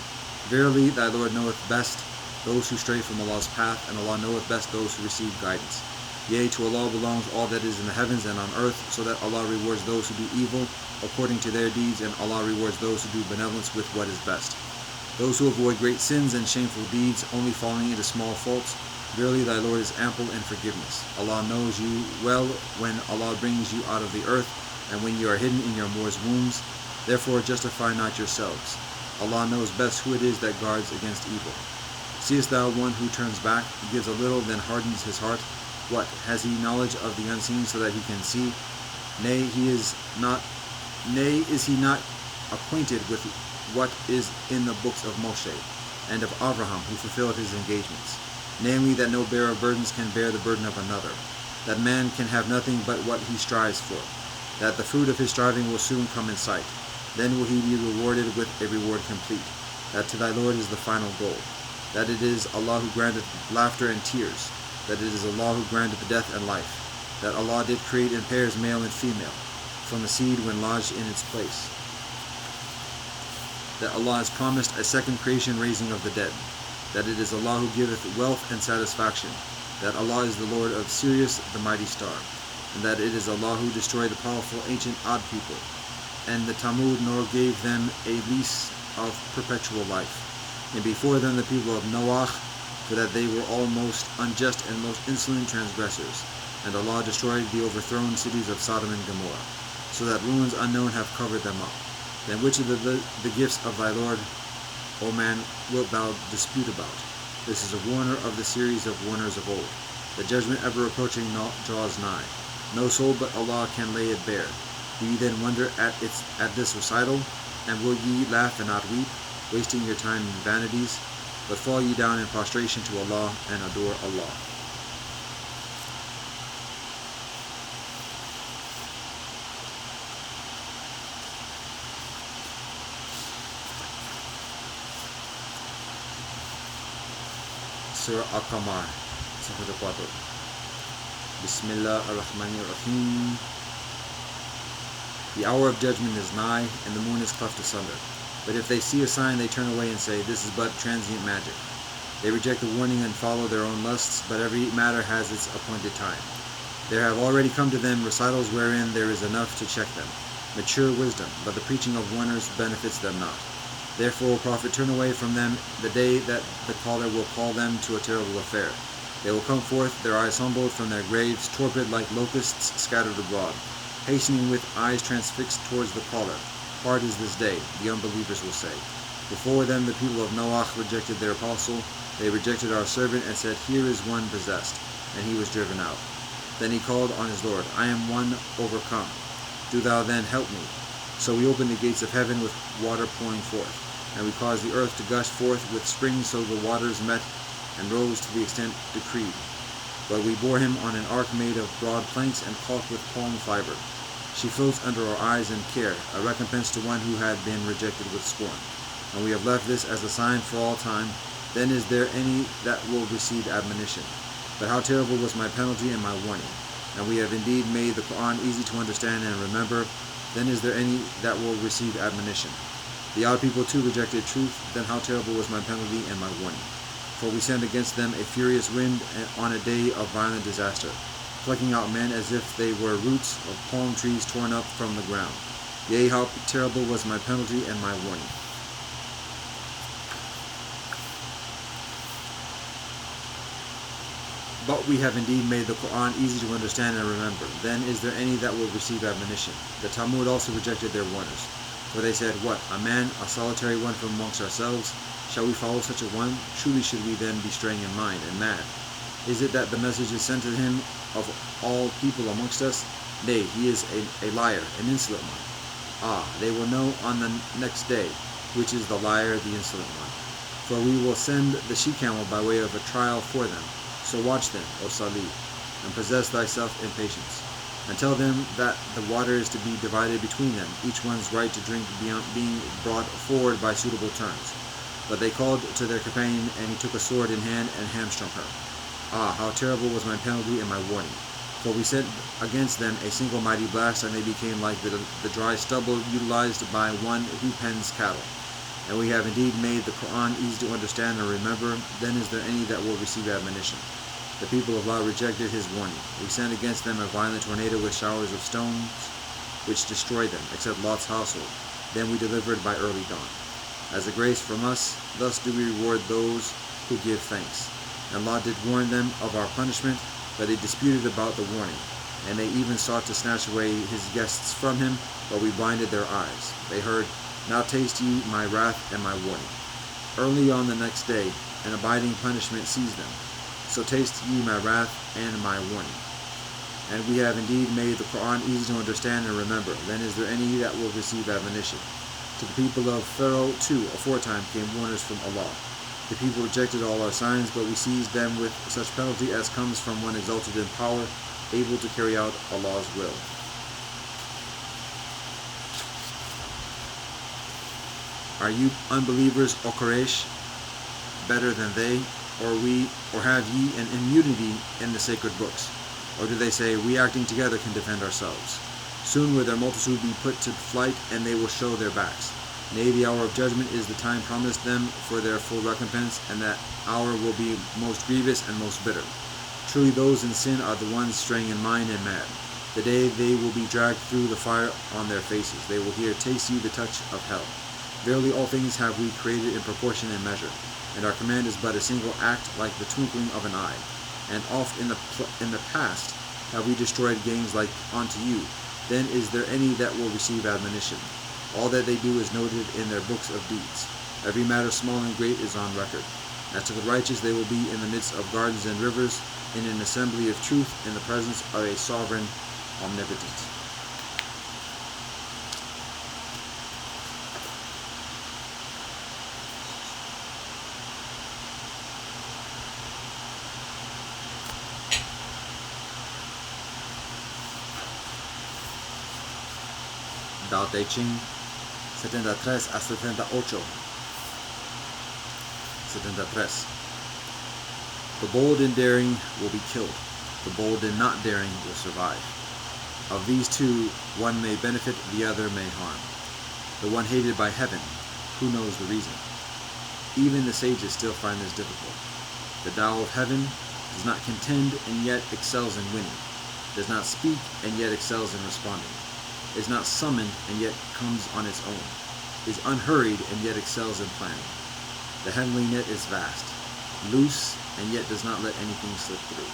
Verily, thy Lord knoweth best those who stray from Allah's path, and Allah knoweth best those who receive guidance. Yea, to Allah belongs all that is in the heavens and on earth, so that Allah rewards those who do evil according to their deeds, and Allah rewards those who do benevolence with what is best. Those who avoid great sins and shameful deeds, only falling into small faults, verily thy Lord is ample in forgiveness. Allah knows you well when Allah brings you out of the earth, and when you are hidden in your mothers' wombs. Therefore justify not yourselves. Allah knows best who it is that guards against evil. Seest thou one who turns back, gives a little, then hardens his heart? What? Has he knowledge of the unseen so that he can see? Nay, is he not acquainted with what is in the books of Moshe and of Abraham, who fulfilled his engagements? Namely, that no bearer of burdens can bear the burden of another, that man can have nothing but what he strives for, that the fruit of his striving will soon come in sight. Then will he be rewarded with a reward complete, that to thy Lord is the final goal, that it is Allah who granteth laughter and tears, that it is Allah who granteth death and life, that Allah did create in pairs male and female, from the seed when lodged in its place, that Allah has promised a second creation raising of the dead, that it is Allah who giveth wealth and satisfaction, that Allah is the Lord of Sirius, the mighty star, and that it is Allah who destroyed the powerful ancient Ad people, and the Tamud, nor gave them a lease of perpetual life, and before them the people of Noah, for that they were all most unjust and most insolent transgressors, and Allah destroyed the overthrown cities of Sodom and Gomorrah, so that ruins unknown have covered them up. Then which of the gifts of thy Lord, O man, wilt thou dispute about? This is a warner of the series of warners of old. The judgment ever approaching draws nigh. No soul but Allah can lay it bare. Do ye then wonder at this recital? And will ye laugh and not weep, wasting your time in vanities? but fall ye down in prostration to Allah and adore Allah. Surah Al-Qamar, 54. Bismillah ar-Rahman ar-Rahim. The hour of judgment is nigh, and the moon is cleft asunder. But if they see a sign, they turn away and say, this is but transient magic. They reject the warning and follow their own lusts, but every matter has its appointed time. There have already come to them recitals wherein there is enough to check them, mature wisdom, but the preaching of warners benefits them not. Therefore, O Prophet, turn away from them the day that the caller will call them to a terrible affair. They will come forth, their eyes humbled from their graves, torpid like locusts scattered abroad, hastening with eyes transfixed towards the caller. Hard is this day, the unbelievers will say. Before them the people of Noah rejected their apostle. They rejected our servant and said, here is one possessed, and he was driven out. Then he called on his Lord, I am one overcome. Do thou then help me. So we opened the gates of heaven with water pouring forth, and we caused the earth to gush forth with springs, so the waters met and rose to the extent decreed. But we bore him on an ark made of broad planks and caulked with palm fiber. She floats under our eyes in care, a recompense to one who had been rejected with scorn. And we have left this as a sign for all time. Then is there any that will receive admonition? But how terrible was my penalty and my warning. And we have indeed made the Quran easy to understand and remember. Then is there any that will receive admonition? The odd people too rejected truth. Then how terrible was my penalty and my warning. For we sent against them a furious wind on a day of violent disaster, plucking out men as if they were roots of palm trees torn up from the ground. Yea, how terrible was my penalty and my warning. But we have indeed made the Quran easy to understand and remember. Then is there any that will receive admonition? The Talmud also rejected their warners. For they said, what, a man, a solitary one from amongst ourselves? Shall we follow such a one? Truly should we then be straying in mind and mad. Is it that the message is sent to him of all people amongst us? Nay, he is a liar, an insolent one. Ah, they will know on the next day, which is the liar, the insolent one. For we will send the she-camel by way of a trial for them. So watch them, O Salih, and possess thyself in patience. And tell them that the water is to be divided between them, each one's right to drink being brought forward by suitable terms. But they called to their companion, and he took a sword in hand and hamstrung her. Ah, how terrible was my penalty and my warning. For we sent against them a single mighty blast, and they became like the dry stubble utilized by one who pens cattle. And we have indeed made the Quran easy to understand and remember. Then is there any that will receive admonition? The people of Allah rejected his warning. We sent against them a violent tornado with showers of stones, which destroyed them, except Lot's household. Then we delivered by early dawn. As a grace from us, thus do we reward those who give thanks. And Allah did warn them of our punishment, but they disputed about the warning. And they even sought to snatch away his guests from him, but we blinded their eyes. They heard, now taste ye my wrath and my warning. Early on the next day, an abiding punishment seized them. So taste ye my wrath and my warning. And we have indeed made the Quran easy to understand and remember. Then is there any that will receive admonition? To the people of Pharaoh too aforetime came warners from Allah. The people rejected all our signs, but we seized them with such penalty as comes from one exalted in power, able to carry out Allah's will. Are you unbelievers, O Quraysh, better than they? Or have ye an immunity in the sacred books? Or do they say, we acting together can defend ourselves? Soon will their multitude be put to flight, and they will show their backs. Nay, the hour of judgment is the time promised them for their full recompense, and that hour will be most grievous and most bitter. Truly those in sin are the ones straying in mind and mad. The day they will be dragged through the fire on their faces. They will hear, taste ye the touch of hell. Verily all things have we created in proportion and measure, and our command is but a single act like the twinkling of an eye. And oft in the past have we destroyed gangs like unto you. Then is there any that will receive admonition? All that they do is noted in their books of deeds. Every matter small and great is on record. As to the righteous, they will be in the midst of gardens and rivers, in an assembly of truth, in the presence of a sovereign omnipotent. Dao Te Ching 73 a 78. 73. The bold and daring will be killed. The bold and not daring will survive. Of these two, one may benefit, the other may harm. The one hated by heaven, who knows the reason? Even the sages still find this difficult. The Tao of heaven does not contend and yet excels in winning, does not speak and yet excels in responding, is not summoned and yet comes on its own, is unhurried and yet excels in planning. The heavenly net is vast, loose, and yet does not let anything slip through.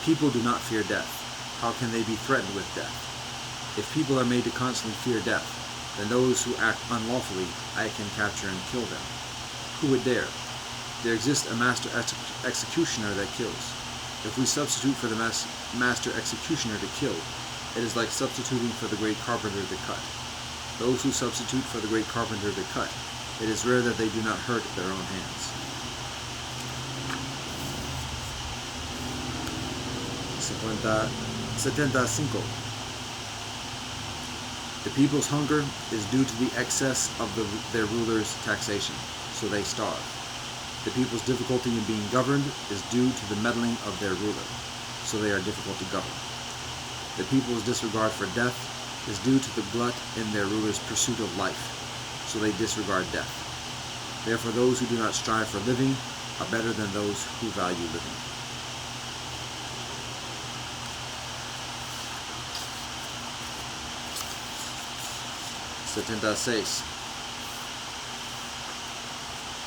People do not fear death. How can they be threatened with death? If people are made to constantly fear death, then those who act unlawfully I can capture and kill them. Who would dare? There exists a master executioner that kills. If we substitute for the master executioner to kill, it is like substituting for the great carpenter to cut. Those who substitute for the great carpenter to cut, it is rare that they do not hurt their own hands. 75. The people's hunger is due to the excess of their rulers' taxation, so they starve. The people's difficulty in being governed is due to the meddling of their ruler, so they are difficult to govern. The people's disregard for death is due to the glut in their ruler's pursuit of life, so they disregard death. Therefore those who do not strive for living are better than those who value living.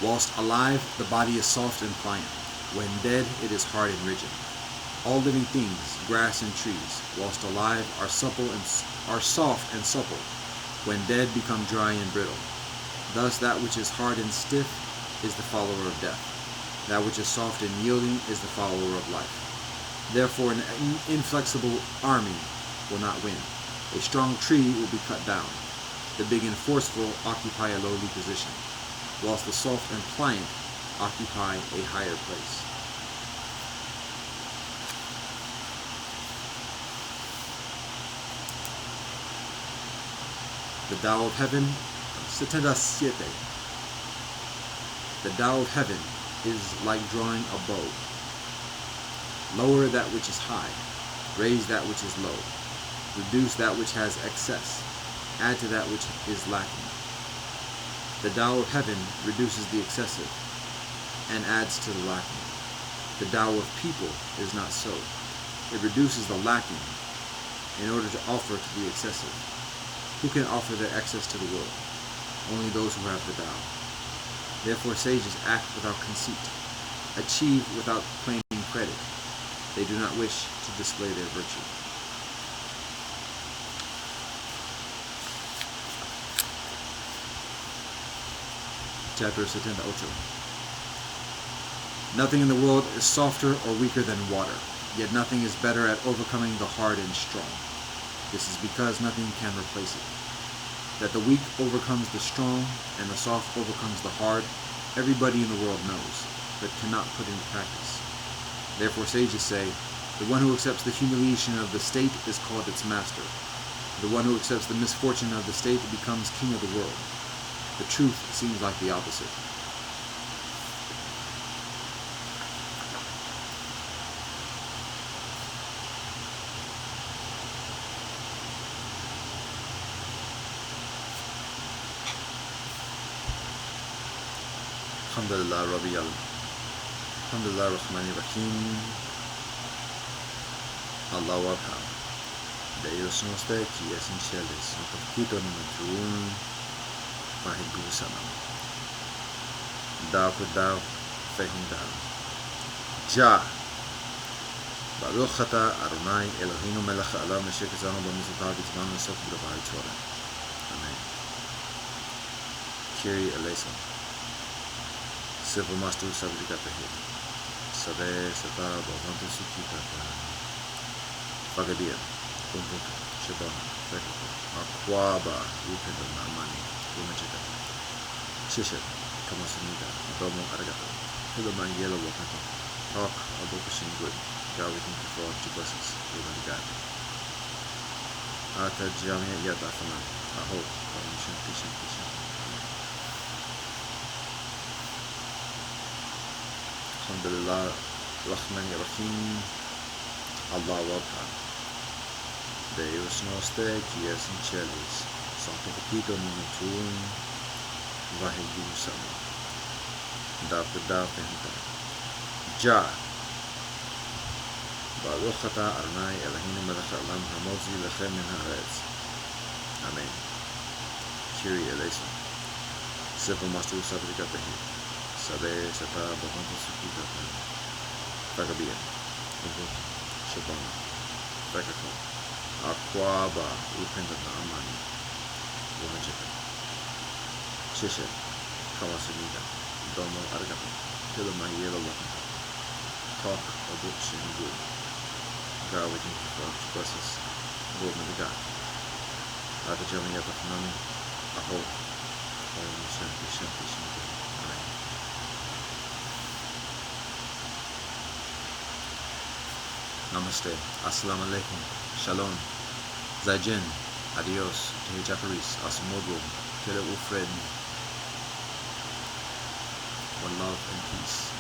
Whilst alive, the body is soft and pliant. When dead, it is hard and rigid. All living things, grass and trees, whilst alive, are soft and supple. When dead, become dry and brittle. Thus, that which is hard and stiff is the follower of death. That which is soft and yielding is the follower of life. Therefore, an inflexible army will not win. A strong tree will be cut down. The big and forceful occupy a lowly position, whilst the soft and pliant occupy a higher place. The Tao of Heaven, 77. The Tao of Heaven is like drawing a bow. Lower that which is high, raise that which is low, reduce that which has excess, add to that which is lacking. The Tao of heaven reduces the excessive and adds to the lacking. The Tao of people is not so. It reduces the lacking in order to offer to the excessive. Who can offer their excess to the world? Only those who have the Tao. Therefore sages act without conceit, achieve without claiming credit. They do not wish to display their virtue. Chapter 78. Nothing in the world is softer or weaker than water, yet nothing is better at overcoming the hard and strong. This is because nothing can replace it. That the weak overcomes the strong and the soft overcomes the hard, everybody in the world knows, but cannot put into practice. Therefore sages say, the one who accepts the humiliation of the state is called its master. The one who accepts the misfortune of the state becomes king of the world. The truth seems like the opposite. Alhamdulillah Rabbil Alamin. Alhamdulillah Rahmanir Rahim. Allah Wabha. Deus são os daqui essenciais. No capítulo número 1. Mahigul sana. Dao ku dao, fehim dao. Ja. Baruch ata Adonai Eloheinu melech haolam asher kezanu b'mitzvotav v'tzivanu l'asok b'davarai Torah. Amen. Kyrie eleison. Silver master sabjigata hir. Sade sata b'avantu sukitata. Pagadia. Kumpuka. Shabbat. Fekata. Akwaba. Upendo namani. 谢谢。 Kamosamida. Domo arigato. Hello, my yellow wakanto. Talk about pushing good. God, we thank you for all your blessings. Amen, God. Ata jamia yata fana. I hope. Shanti, shanti, shanti. Alhamdulillah. Rahman Rahim. Allah Akbar. Deus nos te que és em celis. Santo Repito Minutum. Vaheguru Sama. Dapet então. Já. Baruch atah Adonai Eloheinu melech haolam hamotzi lechem min haaretz. Amen. Kyrie eleison. Sefer Master Sabrikatehi. Sabe seta bahonto sukitata. Tagabia. Ubut. Shabana. Tagako. Aquaba. Upendata amani. Womajeka. Shishe. Kawasunida. Domo arigato. Tilamayelo wakanto. Talk or books and good. God, we thank you for your blessings. Lord, may God. Ata jamia yata fanami. Aho. Om Shanti, Shanti, Shanti. Amen. Namaste. Assalamu alaikum. Shalom. Zaijen. Adios. Tehe Jacaris. Asimogo. Tele Ufred. One love and peace.